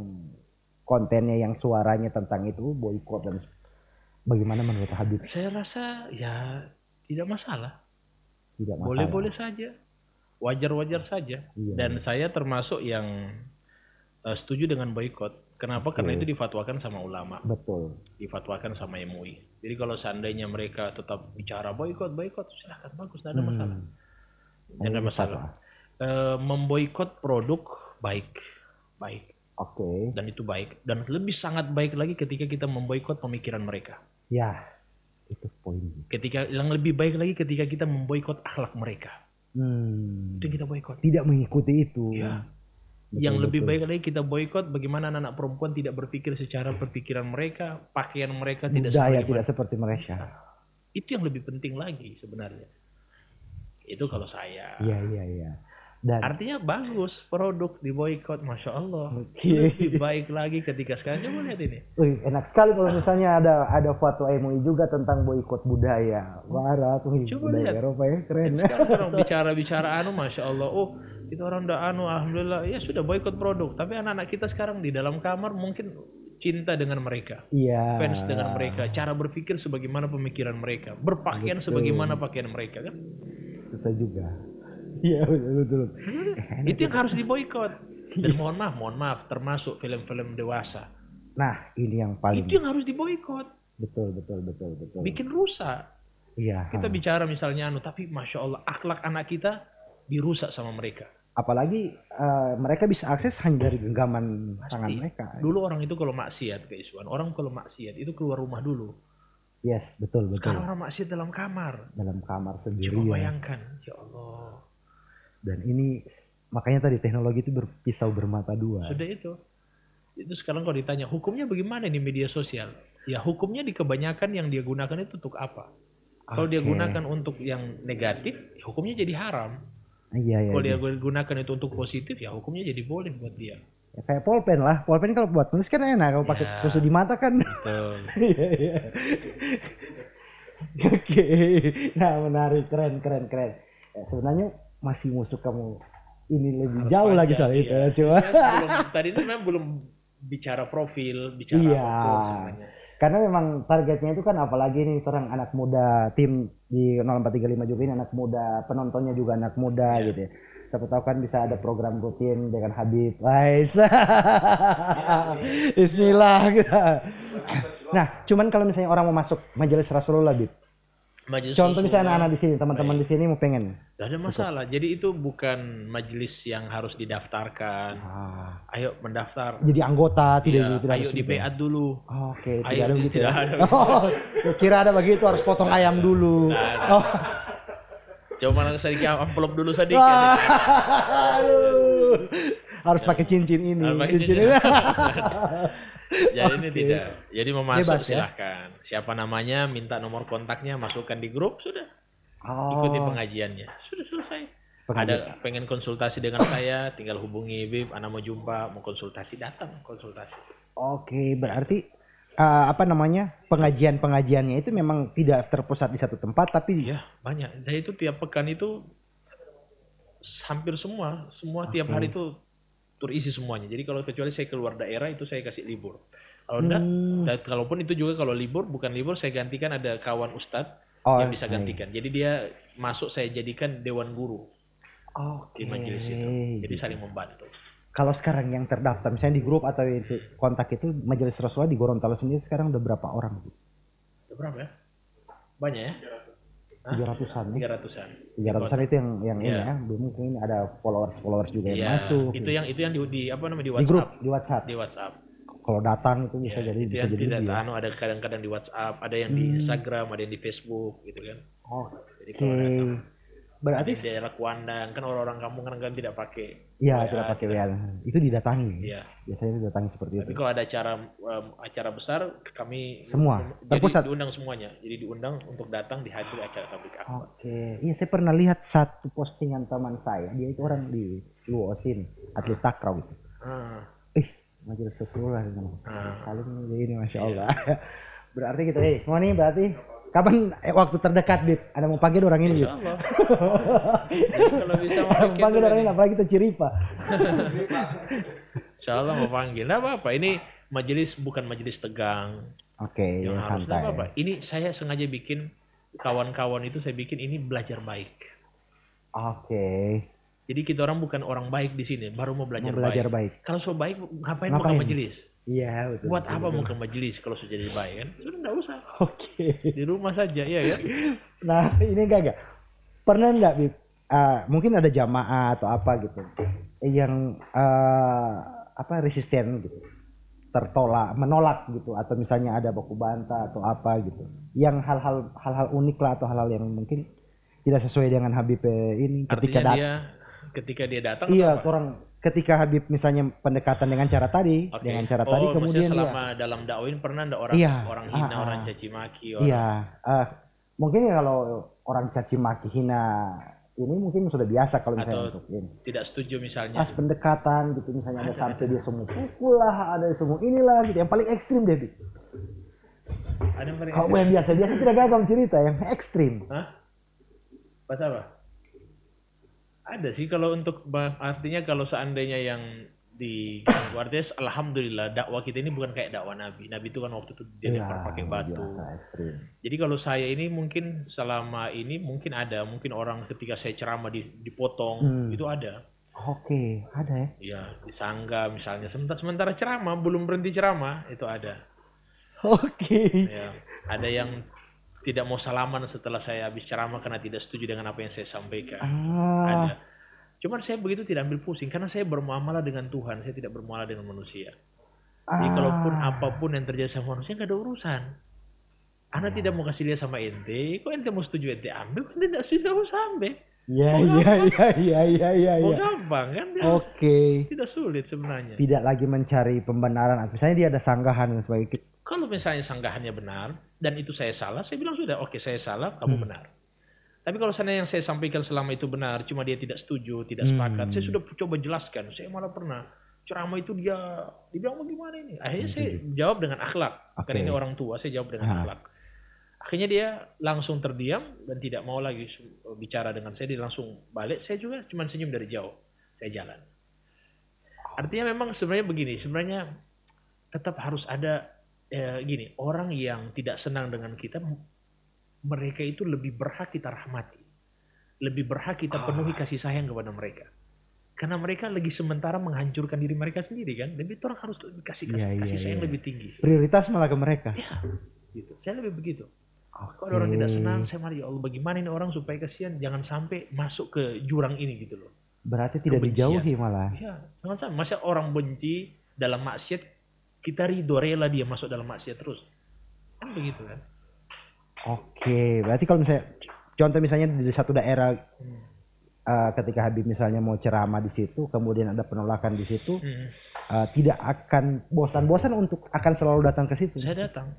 kontennya yang suaranya tentang itu boykot dan bagaimana menurut Habib? Saya rasa ya tidak masalah. Tidak masalah. Boleh-boleh saja. Wajar-wajar saja. Iya, dan saya termasuk yang setuju dengan boykot. Kenapa? Karena itu difatwakan sama ulama. Betul. Difatwakan sama MUI. Jadi kalau seandainya mereka tetap bicara boykot, silahkan, bagus, tidak ada masalah. Tidak ada masalah. Memboykot produk baik. Oke. Dan itu baik. Dan lebih sangat baik lagi ketika kita memboykot pemikiran mereka. Ya, itu poinnya. Ketika yang lebih baik lagi ketika kita memboykot akhlak mereka. Itu yang kita boykot. Tidak mengikuti itu. Ya. Yang lebih baik lagi kita boykot bagaimana anak-anak perempuan tidak berpikir secara perpikiran mereka, pakaian mereka tidak seperti mereka. Itu yang lebih penting lagi sebenarnya. Itu kalau saya. Iya. Dan artinya bagus produk diboykot, masya Allah. Lebih baik lagi ketika sekarang coba lihat ini. Enak sekali kalau misalnya ada fatwa MUI juga tentang boykot budaya. Wah, tuh budaya lihat. Eropa ya keren. Sekarang bicara masya Allah. Oh, itu orang udah alhamdulillah ya sudah boykot produk. Tapi anak-anak kita sekarang di dalam kamar mungkin cinta dengan mereka. Iya. Fans dengan mereka. Cara berpikir sebagaimana pemikiran mereka. Berpakaian sebagaimana pakaian mereka kan. Susah juga. Iya betul. Itu yang harus diboykot. Dan mohon maaf, termasuk film-film dewasa. Nah, ini yang paling. Itu yang harus diboykot. Betul. Bikin rusak. Iya. Kita bicara misalnya tapi masya Allah akhlak anak kita dirusak sama mereka. Apalagi mereka bisa akses hanya dari genggaman tangan mereka. Dulu orang itu kalau maksiat ke Iswan, orang kalau maksiat itu keluar rumah dulu. Yes, betul. Sekarang orang maksiat dalam kamar sendiri. Coba bayangkan, ya Allah. Dan ini makanya tadi teknologi itu berpisau bermata dua. Sudah itu sekarang kalau ditanya hukumnya bagaimana di media sosial, ya hukumnya di kebanyakan yang dia gunakan itu untuk apa? Kalau dia gunakan untuk yang negatif, hukumnya jadi haram. Iya. Kalau dia gunakan itu untuk positif, ya hukumnya jadi boleh buat dia. Ya, kayak pulpen lah, pulpen kalau buat tulis kan enak, kalau pakai tusuk di mata kan. Betul. Iya. Oke, nah menarik, keren. Ya, sebenarnya masih musuh kamu ini lebih jauh lagi soal itu. Coba. Tadi itu memang belum bicara profil, bicara apapun sebenarnya. Karena memang targetnya itu kan apalagi nih orang anak muda, tim di 0435 juga ini anak muda, penontonnya juga anak muda gitu ya. Siapa tahu kan bisa ada program rutin dengan Habib. Bismillah gitu. Nah, cuman kalau misalnya orang mau masuk majelis Rasulullah, Habib. Contoh misalnya anak-anak di sini, teman-teman di sini mau pengen. Tidak ada masalah. Jadi itu bukan majelis yang harus didaftarkan. Ayo mendaftar. Jadi anggota tidak. Ayo di PA dulu. Oke, tidak ada begitu. Kira ada begitu, harus potong ayam dulu. Coba mana sedikit amplop dulu sedikit. Harus pakai cincin ini. Jadi ini tidak. Jadi mau masuk silahkan. Siapa namanya, minta nomor kontaknya, masukkan di grup, sudah. Ikuti pengajiannya. Sudah selesai. Ada pengen konsultasi dengan saya, tinggal hubungi Bib, Ana mau jumpa, mau konsultasi, datang konsultasi. Oke, berarti pengajiannya itu memang tidak terpusat di satu tempat, tapi ya banyak. Saya itu tiap pekan itu hampir semua tiap hari itu terisi semuanya. Jadi kalau kecuali saya keluar daerah itu saya kasih libur. Kalau enggak, dan kalaupun itu juga kalau libur bukan libur saya gantikan, ada kawan ustadz yang bisa gantikan. Jadi dia masuk, saya jadikan dewan guru di majelis itu. Jadi saling membantu. Kalau sekarang yang terdaftar misalnya di grup atau itu kontak itu majelis Rasulullah di Gorontalo sendiri sekarang udah berapa orang? Udah berapa ya? Banyak ya? 300-an. 300-an itu yang ini ya. Belum mungkin ada followers juga yang masuk. Itu yang di WhatsApp. Di grup, di WhatsApp. Kalau datang itu bisa jadi bisa jadi ada kadang-kadang di WhatsApp, ada yang di Instagram, ada yang di Facebook gitu kan. Jadi kalau datang, berarti di daerah Kuandang kan orang-orang kampung kan tidak pakai. Iya, tidak pakai WA. Itu didatangi. Iya. Biasanya didatangi seperti itu. Tapi kalau ada acara besar, kami semua terpusat, diundang semuanya. Jadi diundang untuk datang di hadiri acara tablik akbar. Oke. Iya, saya pernah lihat satu postingan teman saya. Dia itu orang di Luosin, atlet takraw itu. majelis sesulah saling ini masya Allah. Berarti gitu, mau nih berarti kapan waktu terdekat Bib? Ada mau panggil orang ini Bib? Insya Allah. Kalau bisa panggil orang ini apalagi kita Ciripa. Insya Allah mau panggil. Nggak apa-apa. Ini majelis bukan majelis tegang. Oke, yang harus santai. apa-apa. Ini saya sengaja bikin kawan-kawan itu saya bikin ini belajar baik. Oke. Jadi kita orang bukan orang baik di sini, baru mau belajar baik. Kalau so baik ngapain mau ke majelis? Iya, betul. Buat apa mau ke majelis kalau sudah jadi baik kan? Sudah enggak usah. Oke. Di rumah saja ya kan. Nah, ini enggak. Pernah enggak Bib? Mungkin ada jamaah atau apa gitu yang resisten gitu. Menolak gitu, atau misalnya ada baku bantah atau apa gitu. Yang hal-hal unik lah atau hal-hal yang mungkin tidak sesuai dengan Habib ini ketika dia datang. Iya, orang ketika Habib misalnya pendekatan dengan cara tadi, kemudian selama dalam dakwin pernah ada orang hina, orang caci maki. Mungkin ya kalau orang caci maki hina ini mungkin sudah biasa kalau misalnya untuk ini. Tidak setuju misalnya. Pas pendekatan gitu misalnya ada sampai dia semua pukul lah, ada semua inilah gitu. Yang paling ekstrim deh. Kalau yang biasa-biasa tidak gagal cerita, yang ekstrim. Hah? Pas apa? Ada sih kalau untuk artinya kalau seandainya yang diganggu, artinya alhamdulillah dakwah kita ini bukan kayak dakwah Nabi. Nabi itu kan waktu itu dia lempar pakai batu. Jadi kalau saya ini mungkin selama ini mungkin orang ketika saya ceramah dipotong itu ada. Oke, ada ya? Iya, disangga misalnya sementara ceramah belum berhenti ceramah itu ada. Oke. Ya, ada yang tidak mau salaman setelah saya habis ceramah karena tidak setuju dengan apa yang saya sampaikan. Ada. Cuman saya begitu tidak ambil pusing karena saya bermuamalah dengan Tuhan, saya tidak bermuamalah dengan manusia. Jadi kalaupun apapun yang terjadi sama manusia nggak ada urusan. Ana tidak mau kasih lihat sama ente, kok ente mau setuju ente ambil, ente tidak setuju usah ambil. Iya. Mau gampang kan? Oke. Tidak sulit sebenarnya. Tidak lagi mencari pembenaran. Misalnya dia ada sanggahan dan sebagainya. Kalau misalnya sanggahannya benar dan itu saya salah, saya bilang sudah, oke saya salah, kamu benar. Tapi kalau seandainya yang saya sampaikan selama itu benar, cuma dia tidak setuju, tidak sepakat, saya sudah coba jelaskan. Saya malah pernah ceramah itu dia bilang bagaimana ini. Akhirnya saya jawab dengan akhlak. Karena ini orang tua, saya jawab dengan akhlak. Akhirnya dia langsung terdiam dan tidak mau lagi bicara dengan saya. Dia langsung balik. Saya juga cuma senyum dari jauh. Saya jalan. Artinya memang sebenarnya begini. Sebenarnya tetap harus ada orang yang tidak senang dengan kita. Mereka itu lebih berhak kita rahmati. Lebih berhak kita penuhi kasih sayang kepada mereka. Karena mereka lagi sementara menghancurkan diri mereka sendiri kan. Lebih orang harus kasih sayang lebih tinggi. Prioritas malah ke mereka. Ya, gitu. Saya lebih begitu. Kalau ada orang tidak senang, saya malah ya Allah bagaimana ini orang supaya kasihan jangan sampai masuk ke jurang ini gitu loh. Berarti tidak dijauhi malah. Iya, jangan sampai. Masa orang benci dalam maksiat kita ridho rela dia masuk dalam maksiat terus. Kan begitu kan. Oke, berarti kalau misalnya contoh misalnya di satu daerah ketika Habib misalnya mau ceramah di situ, kemudian ada penolakan di situ, tidak akan bosan-bosan untuk akan selalu datang ke situ. Saya datang.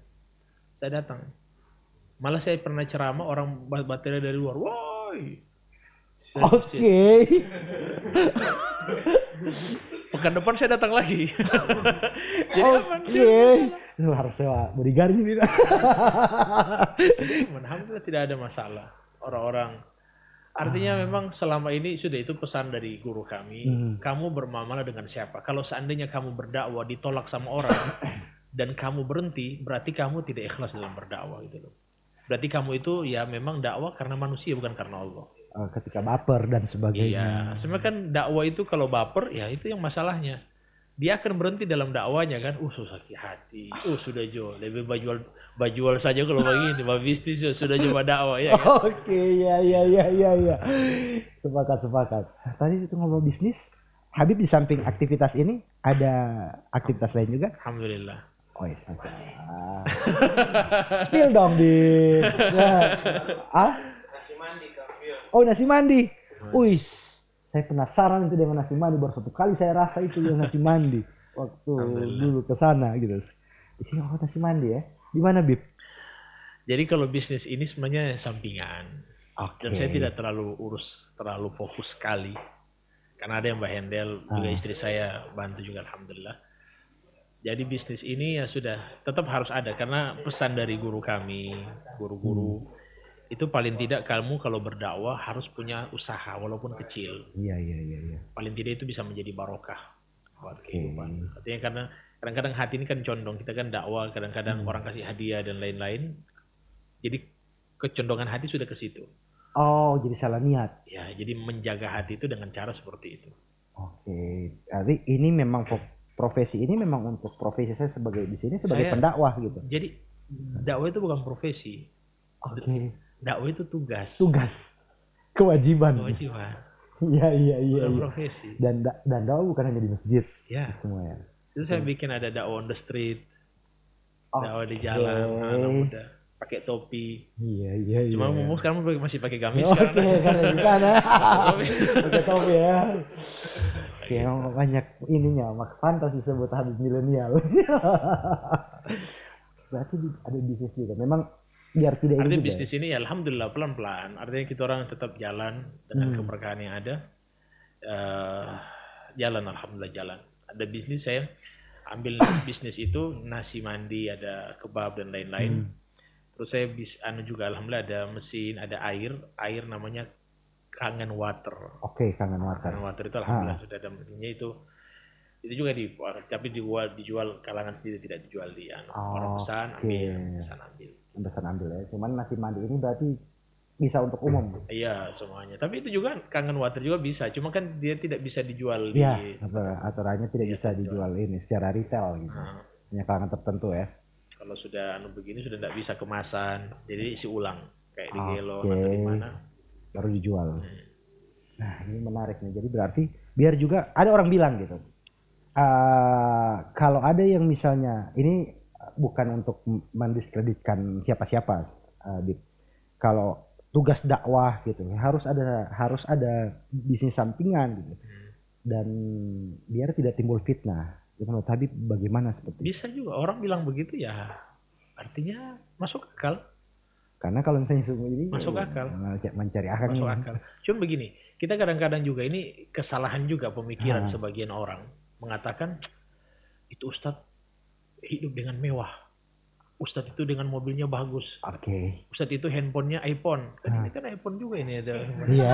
Malah saya pernah ceramah orang baterai dari luar, woi. Oke. Pekan depan saya datang lagi. Oke. Harus sewa bodyguard ini. Alhamdulillah tidak ada masalah. Orang-orang artinya memang selama ini sudah itu pesan dari guru kami. Kamu bermuamalah dengan siapa? Kalau seandainya kamu berdakwah ditolak sama orang dan kamu berhenti, berarti kamu tidak ikhlas dalam berdakwah gitu loh. Berarti kamu itu ya memang dakwah karena manusia bukan karena Allah. Ketika baper dan sebagainya. Iya, sebenarnya kan dakwah itu kalau baper ya itu yang masalahnya. Dia akan berhenti dalam dakwanya kan. Susah hati. Sudah jual. Lebih bajual saja kalau begini. Bisnis sudah coba dakwah ya kan. Oke, ya. Sepakat. Tadi itu ngobrol bisnis. Habib di samping aktivitas ini ada aktivitas lain juga? Alhamdulillah. Oh iya, spill dong di. Nasi mandi Kafir. Oh nasi mandi. Wis, saya penasaran itu dengan nasi mandi. Baru satu kali saya rasa itu dengan nasi mandi waktu dulu ke sana gitu. Di sini nasi mandi ya. Di mana Bib? Jadi kalau bisnis ini sebenarnya sampingan. Dan saya tidak terlalu fokus sekali. Karena ada yang Mbak Hendel, juga istri saya bantu juga alhamdulillah. Jadi bisnis ini ya sudah tetap harus ada karena pesan dari guru kami, guru-guru itu paling tidak kamu kalau berdakwah harus punya usaha walaupun kecil. Iya. Paling tidak itu bisa menjadi barokah buat kehidupan. Artinya karena kadang-kadang hati ini kan condong, kita kan dakwah, kadang-kadang orang kasih hadiah dan lain-lain. Jadi kecondongan hati sudah ke situ. Oh, jadi salah niat. Ya, jadi menjaga hati itu dengan cara seperti itu. Oke. Jadi ini memang profesi ini memang untuk profesi saya sebagai di sini sebagai pendakwah gitu. Jadi dakwah itu bukan profesi. Oke. Dakwah itu tugas. Kewajiban. Iya. Bukan profesi. Dan dakwah bukan hanya di masjid. Ya. Semua ya. Itu saya bikin ada dakwah on the street. Dakwah di jalan, anak muda pakai topi. Iya. Cuma Mumu sekarang masih pakai gamis sekarang. Karena di sana. Pakai topi ya. Oke, banyak ininya, pantas disebut Habib milenial. Berarti ada bisnis juga. Memang biar tidak ini. Artinya bisnis ini ya alhamdulillah pelan-pelan. Artinya kita orang tetap jalan dengan keberkahan yang ada. Jalan alhamdulillah jalan. Ada bisnis saya ambil bisnis itu nasi mandi, ada kebab dan lain-lain. Terus saya juga alhamdulillah ada mesin, ada air namanya Kangen Water. Oke, Kangen Water. Kangen Water itu alhamdulillah sudah ada mesinnya itu juga tapi dijual kalangan sendiri, tidak dijual di orang pesan ambil ya. Cuman nasi mandi ini berarti bisa untuk umum. Iya, semuanya. Tapi itu juga Kangen Water juga bisa, cuma kan dia tidak bisa dijual aturannya tidak bisa dijual ini secara retail gitu. Hanya kalangan tertentu ya. Kalau sudah begini sudah tidak bisa kemasan, jadi isi ulang kayak di Gelo atau di mana. Baru dijual. Nah ini menarik nih. Jadi berarti biar juga ada orang bilang gitu. Kalau ada yang misalnya ini bukan untuk mendiskreditkan siapa-siapa. Kalau tugas dakwah gitu harus ada bisnis sampingan gitu. Dan biar tidak timbul fitnah. Menurut Habib bagaimana seperti itu? Bisa juga orang bilang begitu ya. Artinya masuk akal. Karena kalau misalnya ini masuk akal, mencari akal. Masuk akal. Cuma begini, kita kadang-kadang juga ini kesalahan juga pemikiran sebagian orang mengatakan itu Ustadz hidup dengan mewah, Ustadz itu dengan mobilnya bagus, Ustadz itu handphonenya iPhone, kan ini kan iPhone juga ini ada. Iya.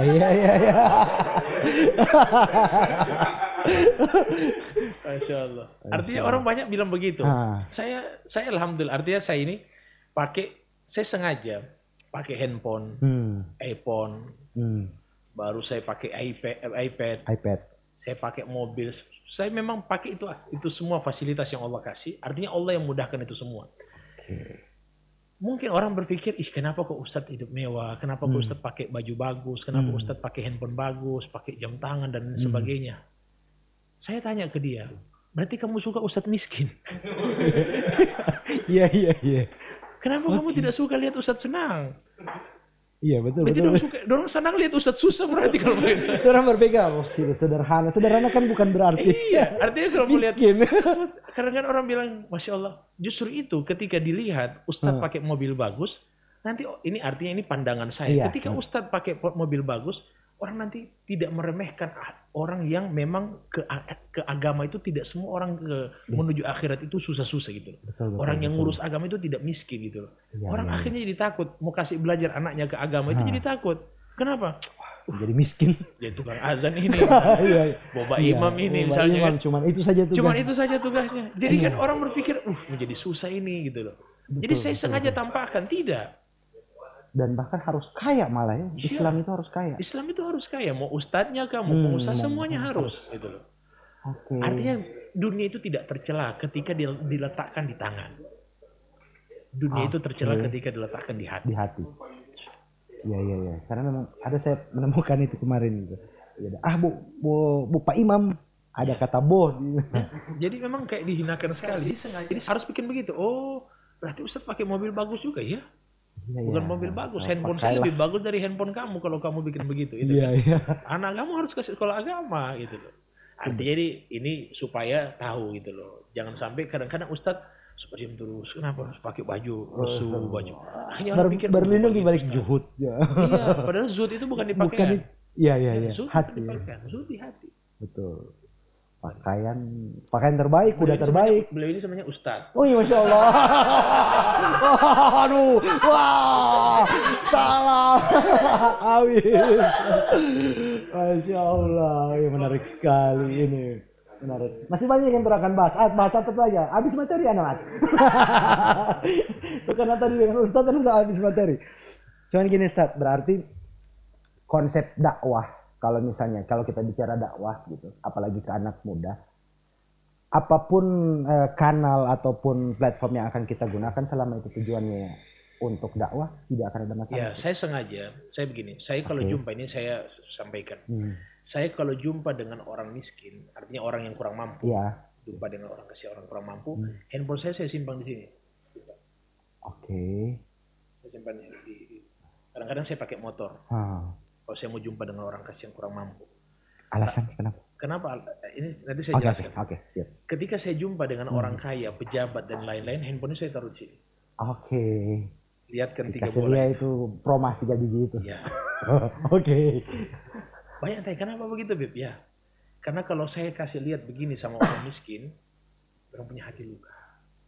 Masya Allah. Artinya orang banyak bilang begitu. Saya alhamdulillah, artinya saya sengaja pakai handphone, iPhone, baru saya pakai iPad, saya pakai mobil, saya memang pakai itu semua fasilitas yang Allah kasih. Artinya Allah yang mudahkan itu semua. Mungkin orang berpikir, kenapa kok Ustadz hidup mewah, kenapa kok Ustadz pakai baju bagus, kenapa Ustadz pakai handphone bagus, pakai jam tangan dan sebagainya. Saya tanya ke dia, berarti kamu suka Ustadz miskin? Iya. Kenapa kamu tidak suka lihat Ustadz senang? Iya betul. Dorong senang lihat Ustadz susah berarti kalau begitu. Orang berbeda, sederhana. Sederhana kan bukan berarti. Iya, artinya kalau melihat kadang-kadang orang bilang, Masya Allah, justru itu ketika dilihat Ustadz pakai mobil bagus, nanti ini artinya ini pandangan saya. Ketika Ustadz pakai mobil bagus, orang nanti tidak meremehkan orang yang memang ke agama itu tidak semua orang menuju akhirat itu susah-susah gitu. Orang yang ngurus agama itu tidak miskin gitu. Orang akhirnya jadi takut mau kasih belajar anaknya ke agama itu jadi takut. Kenapa? Jadi miskin. Jadi tukang azan ini, boba imam ini misalnya. Cuman itu saja tugasnya. Jadi kan orang berpikir, menjadi susah ini gitu loh. Jadi saya sengaja tampakkan tidak. Dan bahkan harus kaya malah ya. Islam itu harus kaya. Islam itu harus kaya. Mau ustadznya kamu, pengusaha semuanya harus gitu loh. Artinya dunia itu tidak tercela ketika diletakkan di tangan. Dunia itu tercela ketika diletakkan di hati. Iya. Karena memang ada saya menemukan itu kemarin gitu. Bu Pak Imam ada kata boh. Jadi memang kayak dihinakan sekali. Jadi harus bikin begitu. Oh, berarti Ustadz pakai mobil bagus juga ya? Bukan mobil bagus, handphone saya lebih bagus dari handphone kamu kalau kamu bikin begitu. Anak kamu harus ke sekolah agama gitu loh. Artinya ini supaya tahu gitu loh. Jangan sampai kadang-kadang Ustadz super diam terus. Kenapa harus pakai baju lesu, baju. Akhirnya orang pikir berlindung di balik zuhud. Iya, padahal zuhud itu bukan di pakaian. Iya. Zuhud di pakaian, zuhud di hati. Betul. Pakaian terbaik, kuda terbaik. Beliau ini sebenarnya Ustadz. Oh iya, Masya Allah. Aduh, wah, salah. Habis. Masya Allah, ya, menarik sekali ini. Menarik. Masih banyak yang akan bahas. Bahas apa aja. Habis materi anak. Karena tadi dengan Ustadz kan habis materi. Cuman gini Ustadz, berarti konsep dakwah. Kalau misalnya, kalau kita bicara dakwah gitu, apalagi ke anak muda, apapun kanal ataupun platform yang akan kita gunakan selama itu tujuannya untuk dakwah, tidak akan ada masalah. Ya, saya sengaja, saya begini, saya kalau jumpa ini saya sampaikan, saya kalau jumpa dengan orang miskin, artinya orang yang kurang mampu, jumpa dengan orang kaya, orang kurang mampu, handphone saya simpan di sini. Saya simpan di, kadang-kadang saya pakai motor. Kalau saya mau jumpa dengan orang kaya yang kurang mampu. Alasan kenapa? Kenapa? Ini nanti saya jelaskan. Siap. Ketika saya jumpa dengan orang kaya, pejabat dan lain-lain, handphone saya taruh di sini. Lihat kan 3 bola itu promah 3 biji itu. Ya. Banyak tanya, kenapa begitu Bib? Ya. Karena kalau saya kasih lihat begini sama orang miskin, orang punya hati luka.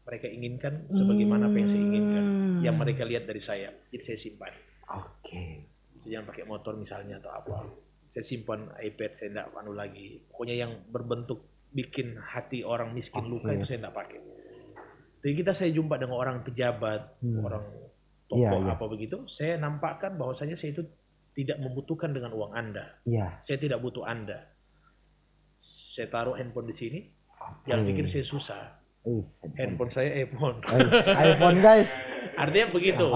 Mereka inginkan sebagaimana apa yang saya inginkan, yang mereka lihat dari saya. Jadi saya simpan. Jangan pakai motor misalnya atau apa. Saya simpan iPad, saya tidak anu lagi. Pokoknya yang berbentuk bikin hati orang miskin luka itu saya tidak pakai. Jadi saya jumpa dengan orang pejabat, orang tokoh apa begitu, saya nampakkan bahwasanya saya itu tidak membutuhkan dengan uang Anda. Saya tidak butuh Anda. Saya taruh handphone di sini, jangan pikir saya susah. Handphone saya iPhone. iPhone guys. Artinya begitu.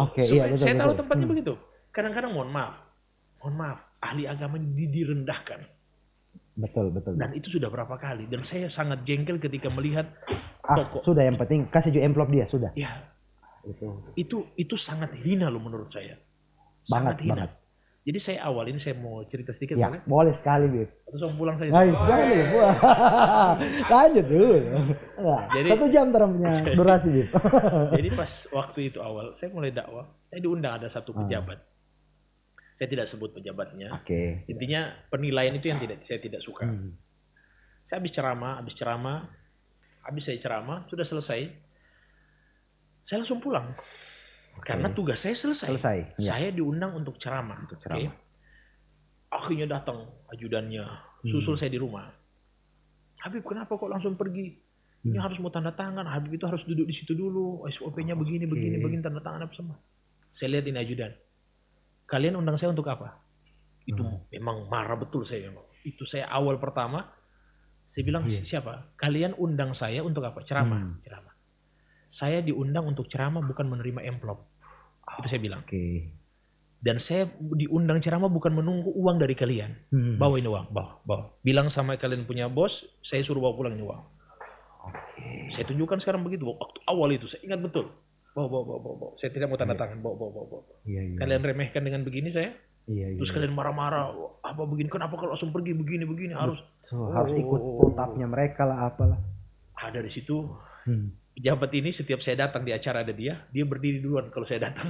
Saya taruh tempatnya begitu. Kadang-kadang mohon maaf, ahli agama direndahkan. Betul. Dan itu sudah berapa kali. Dan saya sangat jengkel ketika melihat toko. Sudah, yang penting kasih envelope dia, sudah. Ya. Itu sangat hina loh menurut saya. Sangat hina. Jadi saya awal ini saya mau cerita sedikit. Ya, boleh sekali, Bib. Atau saya pulang saja. Jangan dulu, pulang. Lanjut dulu. Jadi 1 jam punya durasi, Bib. Jadi pas waktu itu awal, saya mulai dakwah. Saya diundang ada satu pejabat. Saya tidak sebut pejabatnya. Intinya penilaian itu yang saya tidak suka. Saya habis saya ceramah, sudah selesai. Saya langsung pulang. Karena tugas saya selesai. Saya diundang untuk ceramah. Akhirnya datang ajudannya, susul saya di rumah. Habib, kenapa kok langsung pergi? Ini harus mau tanda tangan. Habib itu harus duduk di situ dulu. SOP-nya begini, tanda tangan apa semua. Saya lihat ini ajudan. Kalian undang saya untuk apa? Itu memang marah betul saya memang. Itu saya awal pertama, saya bilang siapa? Kalian undang saya untuk apa? Ceramah. Saya diundang untuk ceramah bukan menerima amplop. Itu saya bilang. Dan saya diundang ceramah bukan menunggu uang dari kalian. Bawa ini uang, bawa. Bilang sama kalian punya bos, saya suruh bawa pulang ini uang. Saya tunjukkan sekarang begitu. Waktu awal itu saya ingat betul. Bawa. Saya tidak mau tanda tangan. Bawa. Kalian remehkan dengan begini saya. Terus kalian marah-marah. Apa begini? Kenapa kalau langsung pergi begini harus ikut protapnya mereka lah apalah. Ada di situ. Pejabat ini setiap saya datang di acara ada dia berdiri duluan kalau saya datang.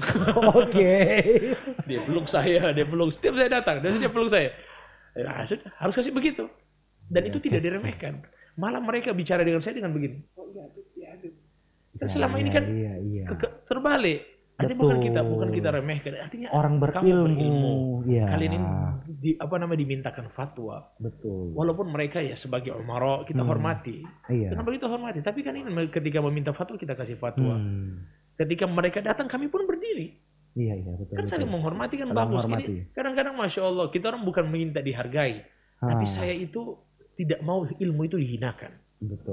Dia peluk saya, setiap saya datang dan dia peluk saya. Harus kasih begitu. Dan itu tidak diremehkan. Malah mereka bicara dengan saya dengan begini. Kan selama ini kan terbalik. Artinya bukan kita remehkan. Artinya orang berilmu. Kamu berilmu. Kalian ini dimintakan fatwa. Walaupun mereka ya sebagai umara kita hormati. Kenapa kita hormati? Tapi kan ini ketika meminta fatwa kita kasih fatwa. Ketika mereka datang kami pun berdiri. Kan saling menghormati kan bagus. Ini kadang-kadang Masya Allah kita orang bukan minta dihargai. Tapi saya itu tidak mau ilmu itu dihinakan.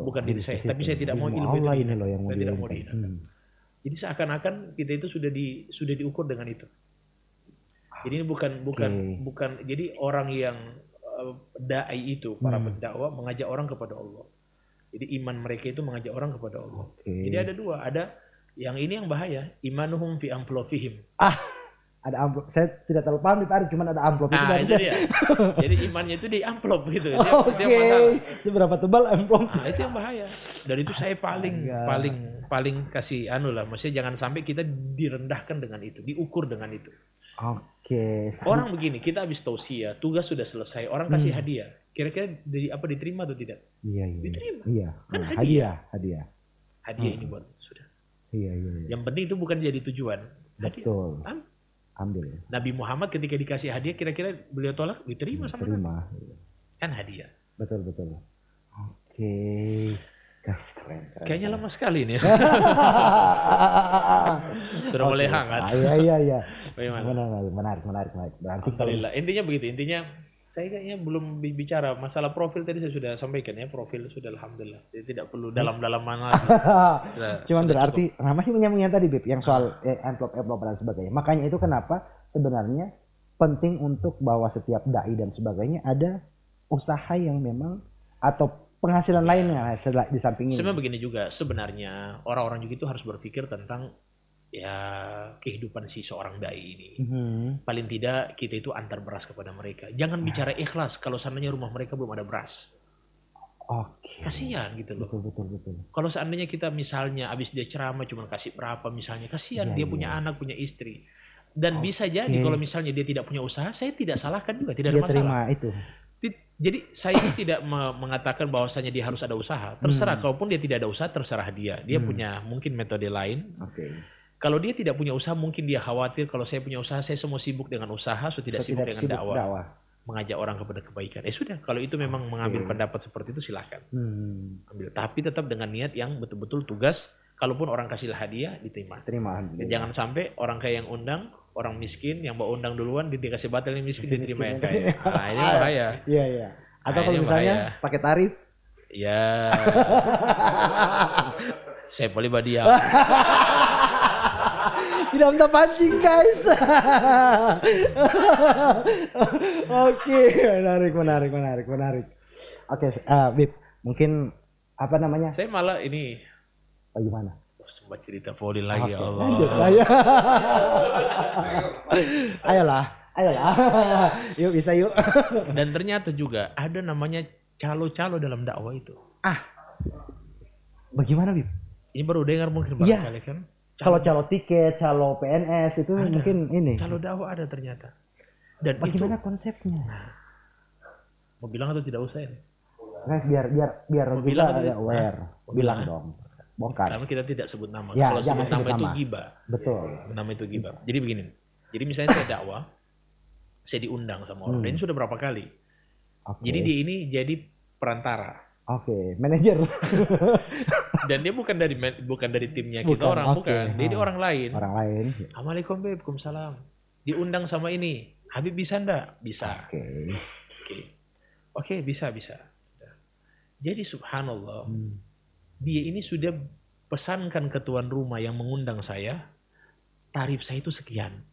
Bukan diri saya. Tapi saya tidak mau ilmu itu dihinakan. Jadi seakan-akan kita itu sudah diukur dengan itu. Jadi ini bukan jadi orang yang dai itu para pendakwah mengajak orang kepada Allah. Jadi iman mereka itu mengajak orang kepada Allah. Jadi ada dua, ada yang ini yang bahaya, imanuhum fi amplofihim. Ada amplop. Saya tidak terlalu paham Pak, cuma ada amplop itu dia. Jadi imannya itu di amplop gitu. Dia masalah. Seberapa tebal amplop? Itu yang bahaya. Dan itu saya paling kasih maksudnya jangan sampai kita direndahkan dengan itu, diukur dengan itu. Orang begini, kita habis tausiah, tugas sudah selesai, orang kasih hadiah. Kira-kira diterima atau tidak? Iya. Diterima. Iya. Kan Hadiah. Hadiah ini buat sudah. Iya. Yang penting itu bukan jadi tujuan. Betul. Ambil. Nabi Muhammad ketika dikasih hadiah, kira-kira beliau tolak? Diterima sama Nabi. Kan hadiah. Betul. Oke. Guys, keren. Kayaknya lama sekali ini. Sudah mulai hangat. Iya. Bagaimana? Menarik. Berarti Alhamdulillah. Intinya begitu. Intinya saya kayaknya belum bicara masalah profil tadi, saya sudah sampaikan ya, profil sudah alhamdulillah. Jadi tidak perlu dalam-dalam mana. Cuman berarti masih menyambungnya tadi Bib yang soal envelope dan sebagainya. Makanya itu kenapa sebenarnya penting untuk bahwa setiap dai dan sebagainya ada usaha yang memang atau penghasilan lainnya di samping ini. Sebenarnya begini juga, sebenarnya orang-orang juga itu harus berpikir tentang ya kehidupan si seorang dai ini. Paling tidak kita itu antar beras kepada mereka. Jangan bicara ikhlas kalau seandainya rumah mereka belum ada beras. Oke. Kasihan gitu loh. Betul. Kalau seandainya kita misalnya habis dia ceramah cuma kasih berapa misalnya, kasihan dia punya anak, punya istri. Dan bisa jadi kalau misalnya dia tidak punya usaha, saya tidak salahkan juga, tidak ada masalah. Terima itu. Jadi saya tidak mengatakan bahwasanya dia harus ada usaha. Terserah, kalaupun dia tidak ada usaha, terserah dia. Dia punya mungkin metode lain. Kalau dia tidak punya usaha, mungkin dia khawatir kalau saya punya usaha, saya semua sibuk dengan usaha, so tidak sibuk dengan dakwah. Mengajak orang kepada kebaikan. Sudah, kalau itu memang mengambil pendapat seperti itu silahkan. Ambil. Tapi tetap dengan niat yang betul-betul tugas. Kalaupun orang kasih hadiah, diterima. Jangan sampai orang kaya yang undang, orang miskin yang bawa undang duluan, dikasih batal yang miskin, diterima yang kaya. Nah, ini bahaya. Iya. Atau kalau misalnya pakai tarif. Ya. Saya boleh badiah. Tidak minta pancing guys. Oke, menarik. Oke, Bib, mungkin apa namanya? Saya malah ini. Bagaimana? Sempat cerita voli lagi, ya Allah. Ayolah. Yuk, bisa yuk. Dan ternyata juga ada namanya calo-calo dalam dakwah itu. Bagaimana, Bib? Ini baru dengar mungkin barangkali kan. Kalau calo tiket, calo PNS itu ada. Mungkin ini. Calo dakwah ada ternyata. Dan bagaimana itu, konsepnya? Mau bilang atau tidak usah ini? Guys, biar kita ada aware. Bilang dong. Bongkar. Karena kita tidak sebut nama. Ya, kalau sebut nama itu ghibah. Betul. Nama itu ghibah. Jadi begini. Jadi misalnya saya dakwah, saya diundang sama orang. Dan ini sudah berapa kali. Jadi dia ini jadi perantara. Manajer. Dan dia bukan dari timnya kita bukan. Dia orang lain. Assalamualaikum, Waalaikumsalam. Diundang sama ini. Habib bisa enggak? Bisa. Oke, bisa. Jadi subhanallah. Dia ini sudah pesankan ke tuan rumah yang mengundang saya, tarif saya itu sekian.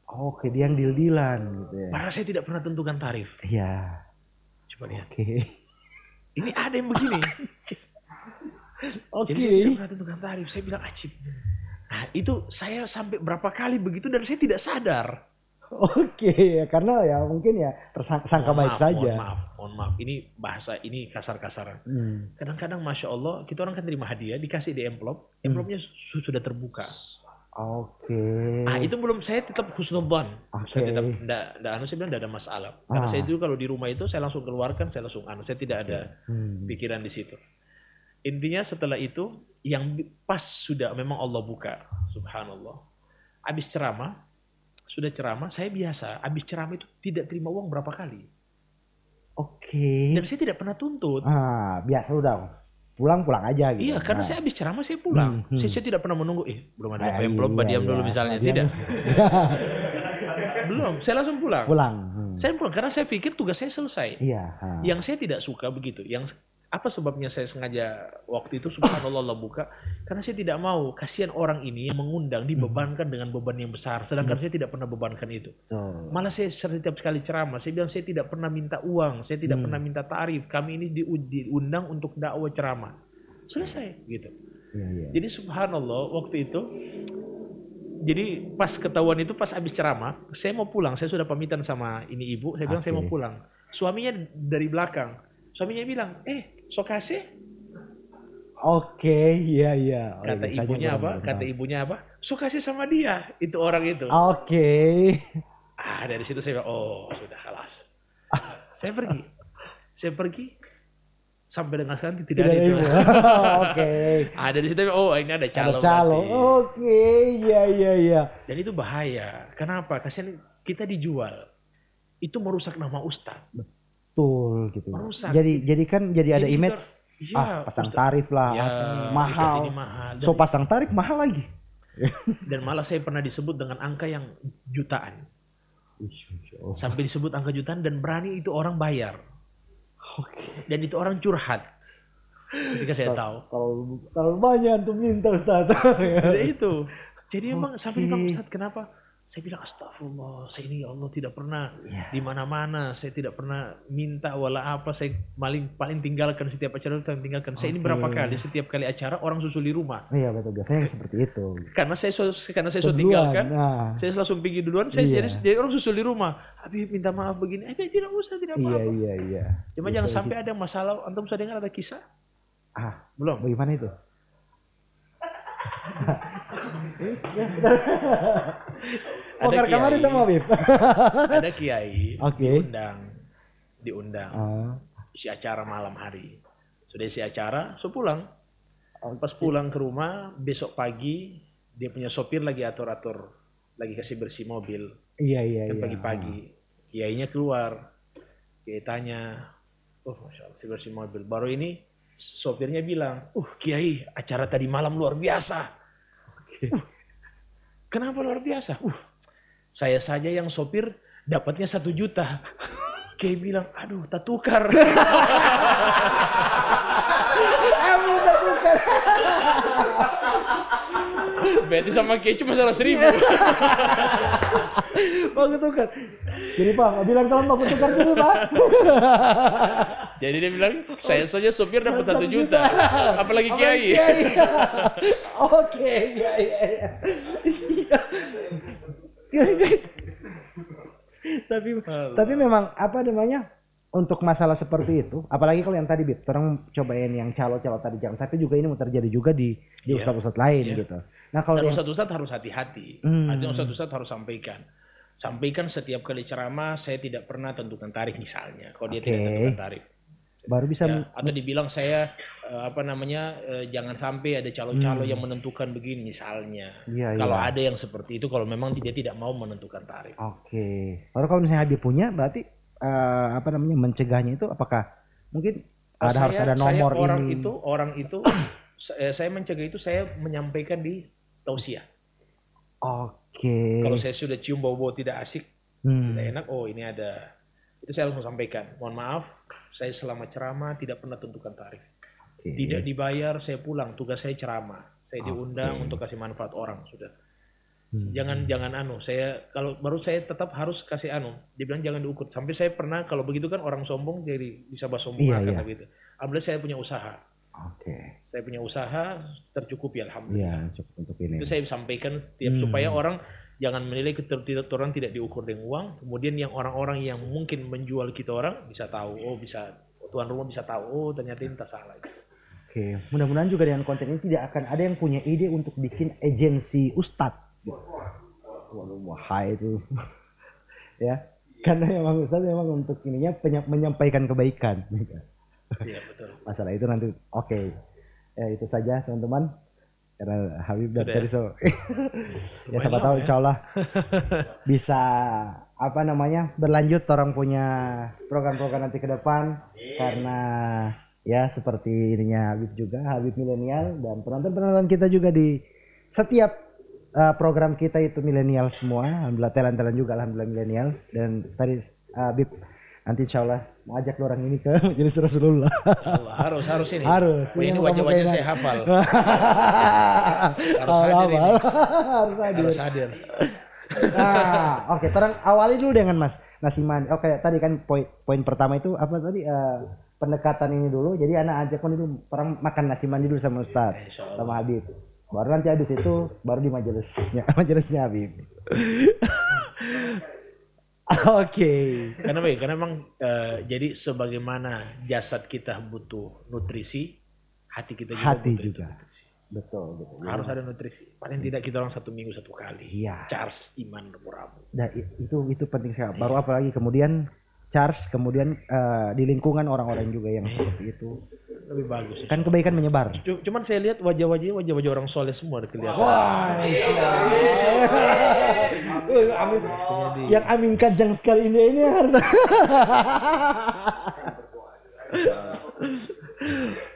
Dia yang deal-dealan gitu ya. Padahal saya tidak pernah tentukan tarif. Iya. Coba lihat. Ini ada yang begini. Jadi saya tidak pernah tentukan tarif. Saya bilang ajib. Nah itu saya sampai berapa kali begitu dan saya tidak sadar. Karena ya mungkin ya tersangka baik saja. Mohon maaf. Ini bahasa ini kasar-kasaran. Kadang-kadang Masya Allah, kita orang kan terima hadiah, dikasih di envelope. Envelope-nya sudah terbuka. Itu belum, saya tetap husnudzon. Saya tetap saya bilang tidak ada masalah. Karena saya itu kalau di rumah itu saya langsung keluarkan, saya langsung saya tidak ada pikiran di situ. Intinya setelah itu yang pas sudah memang Allah buka, subhanallah. Habis ceramah, saya biasa habis ceramah itu tidak terima uang berapa kali. Dan saya tidak pernah tuntut. Biasa udah pulang aja gitu. Iya, karena saya habis ceramah saya pulang. Saya tidak pernah menunggu. Belum ada envelope, diam dulu misalnya. Tidak. Belum, saya langsung pulang. Saya pulang karena saya pikir tugas saya selesai. Yang saya tidak suka begitu. Apa sebabnya saya sengaja waktu itu subhanallah Allah buka? Karena saya tidak mau kasihan orang ini yang mengundang dibebankan dengan beban yang besar. Sedangkan saya tidak pernah bebankan itu. Malah saya setiap sekali ceramah, saya bilang saya tidak pernah minta uang, saya tidak pernah minta tarif. Kami ini diundang untuk dakwah ceramah. Selesai gitu. Jadi subhanallah waktu itu, jadi pas ketahuan itu pas habis ceramah, saya mau pulang. Saya sudah pamitan sama ini ibu, saya bilang saya mau pulang. Suaminya dari belakang. Suaminya bilang, sok kasih. Iya. Kata ibunya apa? Sok kasih sama dia, itu orang itu. Dari situ saya bilang, sudah kelas. Saya pergi. Saya pergi sampai dengan sekarang tidak ada itu. Oke. Ada di situ, oh ini ada calo. Oke, iya. Dan itu bahaya. Kenapa? Kasihan kita dijual. Itu merusak nama Ustadz. Betul gitu. Merusak. Jadi kan ada image. Pasang tarif lah, mahal. So pasang tarif mahal lagi. Dan malah saya pernah disebut dengan angka yang jutaan. Sampai disebut angka jutaan dan berani itu orang bayar. Dan itu orang curhat. Ketika saya tahu. Kalau banyak untuk minta Ustaz. Sudah itu. Jadi memang sampai bilang Ustaz kenapa? Saya bilang astagfirullah, saya ini ya Allah tidak pernah di mana-mana, saya tidak pernah minta wala apa, saya paling tinggalkan setiap acara itu tinggalkan. Saya ini berapa kali setiap kali acara orang susul di rumah. Iya betul, biasanya seperti itu. Karena saya so tinggalkan, saya langsung pergi duluan, saya jadi orang susul di rumah. Habib minta maaf begini, tidak usah, tidak apa-apa. Iya. Cuma jangan sampai ada masalah. Antum sudah dengar ada kisah? Belum. Bagaimana itu? Ada kiai sama Bib. Ada kiai diundang isi acara malam hari. Sudah isi acara, so pulang. Pas pulang ke rumah, besok pagi dia punya sopir lagi atur-atur, lagi kasih bersih mobil. Iya. Pagi-pagi, kiainya keluar, kiai tanya, masya Allah, bersih mobil. Baru ini sopirnya bilang, kiai acara tadi malam luar biasa. Kenapa luar biasa? Saya saja yang sopir dapatnya 1 juta. Kiai bilang, aduh tak tukar. Berarti sama Kiai cuma 100.000. Mau tukar. Jadi Pak, bilang tolong mau tukar dulu Pak. Jadi dia bilang, saya saja sopir dapat 1 juta. Apalagi Kiai. Oke, iya. Tapi memang apa namanya, untuk masalah seperti itu, apalagi kalau yang tadi Bib, orang cobain yang calo-calo tadi, jangan sampai juga ini mau terjadi juga di ustadz-ustadz lain gitu. Nah kalau ustadz-ustadz harus hati-hati, artinya ustadz-ustadz harus sampaikan setiap kali ceramah saya tidak pernah tentukan tarif misalnya, kalau dia tidak tentukan tarif. Baru bisa atau dibilang saya jangan sampai ada calo-calo yang menentukan begini misalnya. Kalau ada yang seperti itu, kalau memang dia tidak mau menentukan tarif. Kalau misalnya Habib punya, berarti mencegahnya itu apakah mungkin harus ada nomor orang itu saya mencegah itu, saya menyampaikan di tausiah. Kalau saya sudah cium bau-bau tidak asik, tidak enak, ini ada, itu saya langsung sampaikan, mohon maaf, saya selama ceramah tidak pernah tentukan tarif. Tidak dibayar, saya pulang, tugas saya ceramah. Saya diundang untuk kasih manfaat orang, sudah. Jangan saya tetap harus kasih dia bilang jangan diukur. Sampai saya pernah, kalau begitu kan orang sombong jadi bisa sombong gitu. Alhamdulillah saya punya usaha. Saya punya usaha tercukupi alhamdulillah. Cukup untuk ini. Itu saya sampaikan supaya orang jangan menilai orang tidak diukur dengan uang. Kemudian yang orang-orang yang mungkin menjual kita orang bisa tahu, tuan rumah bisa tahu, ternyata ini tak salah. Mudah-mudahan juga dengan konten ini tidak akan ada yang punya ide untuk bikin agensi ustadz. Wahai itu. Ya, karena memang ustadz memang untuk ininya menyampaikan kebaikan. Iya betul. Masalah itu nanti itu saja teman-teman. Karena Habib dari ya siapa tahu insyaallah bisa berlanjut orang punya program-program nanti ke depan, karena ya seperti ininya Habib juga, Habib milenial, dan penonton-penonton kita juga di setiap program kita itu milenial semua, alhamdulillah, talent-talent juga alhamdulillah milenial. Dan tadi Habib nanti insyaallah mau ajak orang ini ke Majelis Rasulullah. Harus ini. Ini wajah-wajah saya hafal. Harus hadir. Terang awali dulu dengan Mas Nasiman. Tadi kan poin pertama itu apa tadi, pendekatan ini dulu. Jadi anak ajak itu orang makan nasi mandi dulu sama Ustaz, sama Habib. Baru nanti habis itu baru di majelisnya Habib. Karena memang jadi sebagaimana jasad kita butuh nutrisi, hati kita juga butuh nutrisi. Betul. Harus ada nutrisi. Paling tidak kita orang 1 minggu 1 kali. Charge iman rabu-rabu. Nah itu penting sekali. Baru apalagi kemudian charge, kemudian di lingkungan orang-orang juga yang seperti itu. Lebih bagus. Kan kebaikan menyebar. Cuman saya lihat wajah-wajah orang soleh semua kelihatan. Wah, amin. Yang amin kajang sekali ini harus.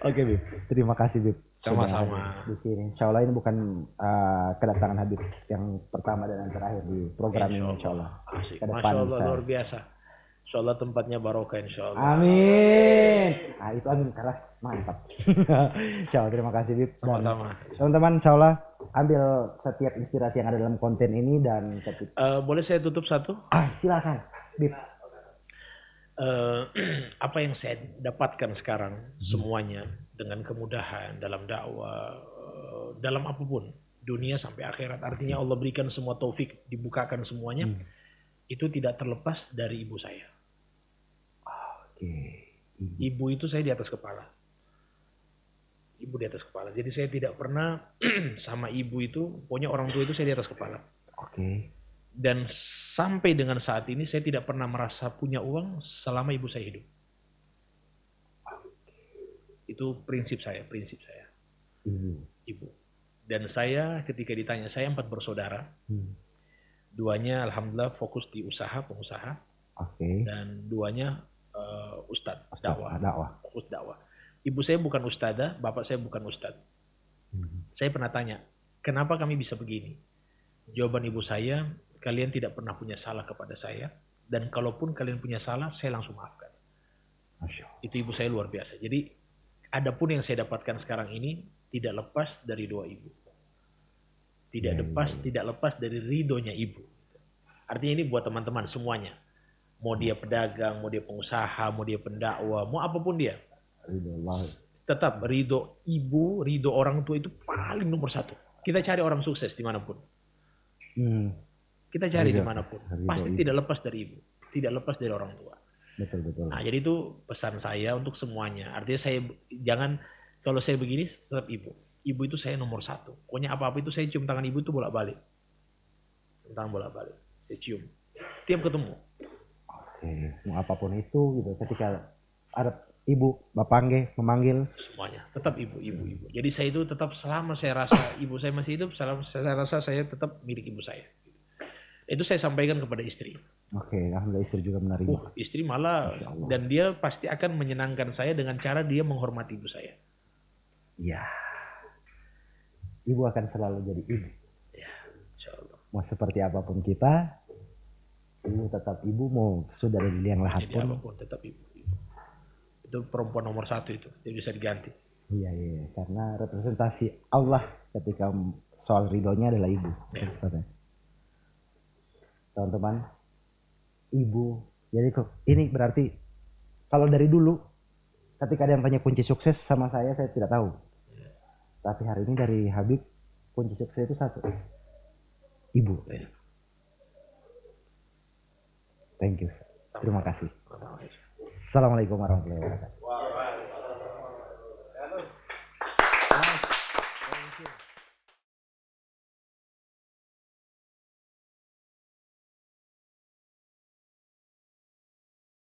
Oke, Bib. Terima kasih, Bib. Sama-sama. Di sini. Insya Allah ini bukan kedatangan Habib yang pertama dan yang terakhir di program ini. Insya Allah. Asik. Masya Allah, luar biasa. Insya Allah tempatnya barokah, insya Allah. Amin. Nah, itu amin keras, mantap. Insya Allah, terima kasih, Bib. Sama-sama. Teman-teman, insya Allah ambil setiap inspirasi yang ada dalam konten ini dan boleh saya tutup satu? Silakan, Bib. Apa yang saya dapatkan sekarang semuanya dengan kemudahan dalam dakwah, dalam apapun, dunia sampai akhirat. Artinya Allah berikan semua taufik, dibukakan semuanya. Itu tidak terlepas dari ibu saya. Ibu itu saya di atas kepala. Ibu di atas kepala. Jadi saya tidak pernah sama ibu itu, pokoknya orang tua itu saya di atas kepala. Dan sampai dengan saat ini saya tidak pernah merasa punya uang selama ibu saya hidup. Itu prinsip saya. Ibu. Dan saya ketika ditanya, saya 4 bersaudara. 2-nya alhamdulillah fokus di pengusaha. Dan 2-nya ustadz dakwah. Fokus dakwah. Ibu saya bukan ustadzah, bapak saya bukan ustadz. Saya pernah tanya, kenapa kami bisa begini? Jawaban ibu saya, kalian tidak pernah punya salah kepada saya, dan kalaupun kalian punya salah, saya langsung maafkan. Itu ibu saya luar biasa. Jadi, adapun yang saya dapatkan sekarang ini tidak lepas dari doa ibu. Tidak lepas dari ridhonya ibu. Artinya ini buat teman-teman semuanya. Mau dia pedagang, mau dia pengusaha, mau dia pendakwah, mau apapun dia. Tetap ridho ibu, ridho orang tua itu paling nomor 1. Kita cari orang sukses dimanapun. Kita cari dimanapun. Pasti tidak lepas dari ibu. Tidak lepas dari orang tua. Betul. Nah, jadi itu pesan saya untuk semuanya. Artinya saya jangan, kalau saya begini tetap ibu. Ibu itu saya nomor 1. Pokoknya apa-apa itu saya cium tangan ibu itu bolak-balik. Tangan bolak-balik. Saya cium. Tiap ketemu. Mau apapun itu gitu. Ketika ada ibu, bapak memanggil. Semuanya. Tetap ibu. Jadi saya itu tetap selama saya rasa ibu saya masih hidup, saya rasa saya tetap milik ibu saya. Itu saya sampaikan kepada istri. Alhamdulillah istri juga menerima. Istri malah, dan dia pasti akan menyenangkan saya dengan cara dia menghormati ibu saya. Ya. Ibu akan selalu jadi ibu. Ya, insya Allah. Mau seperti apapun kita, ibu tetap ibu, mau sudah ada di liang lahat pun. Apapun tetap ibu. Itu perempuan nomor 1 itu, dia bisa diganti. Iya, karena representasi Allah ketika soal ridhonya adalah ibu. Ya. Teman-teman, ibu. Jadi ini berarti kalau dari dulu ketika ada yang tanya kunci sukses sama saya tidak tahu. Tapi hari ini dari Habib, kunci sukses itu 1. Ibu. Thank you. Terima kasih. Assalamualaikum warahmatullahi wabarakatuh.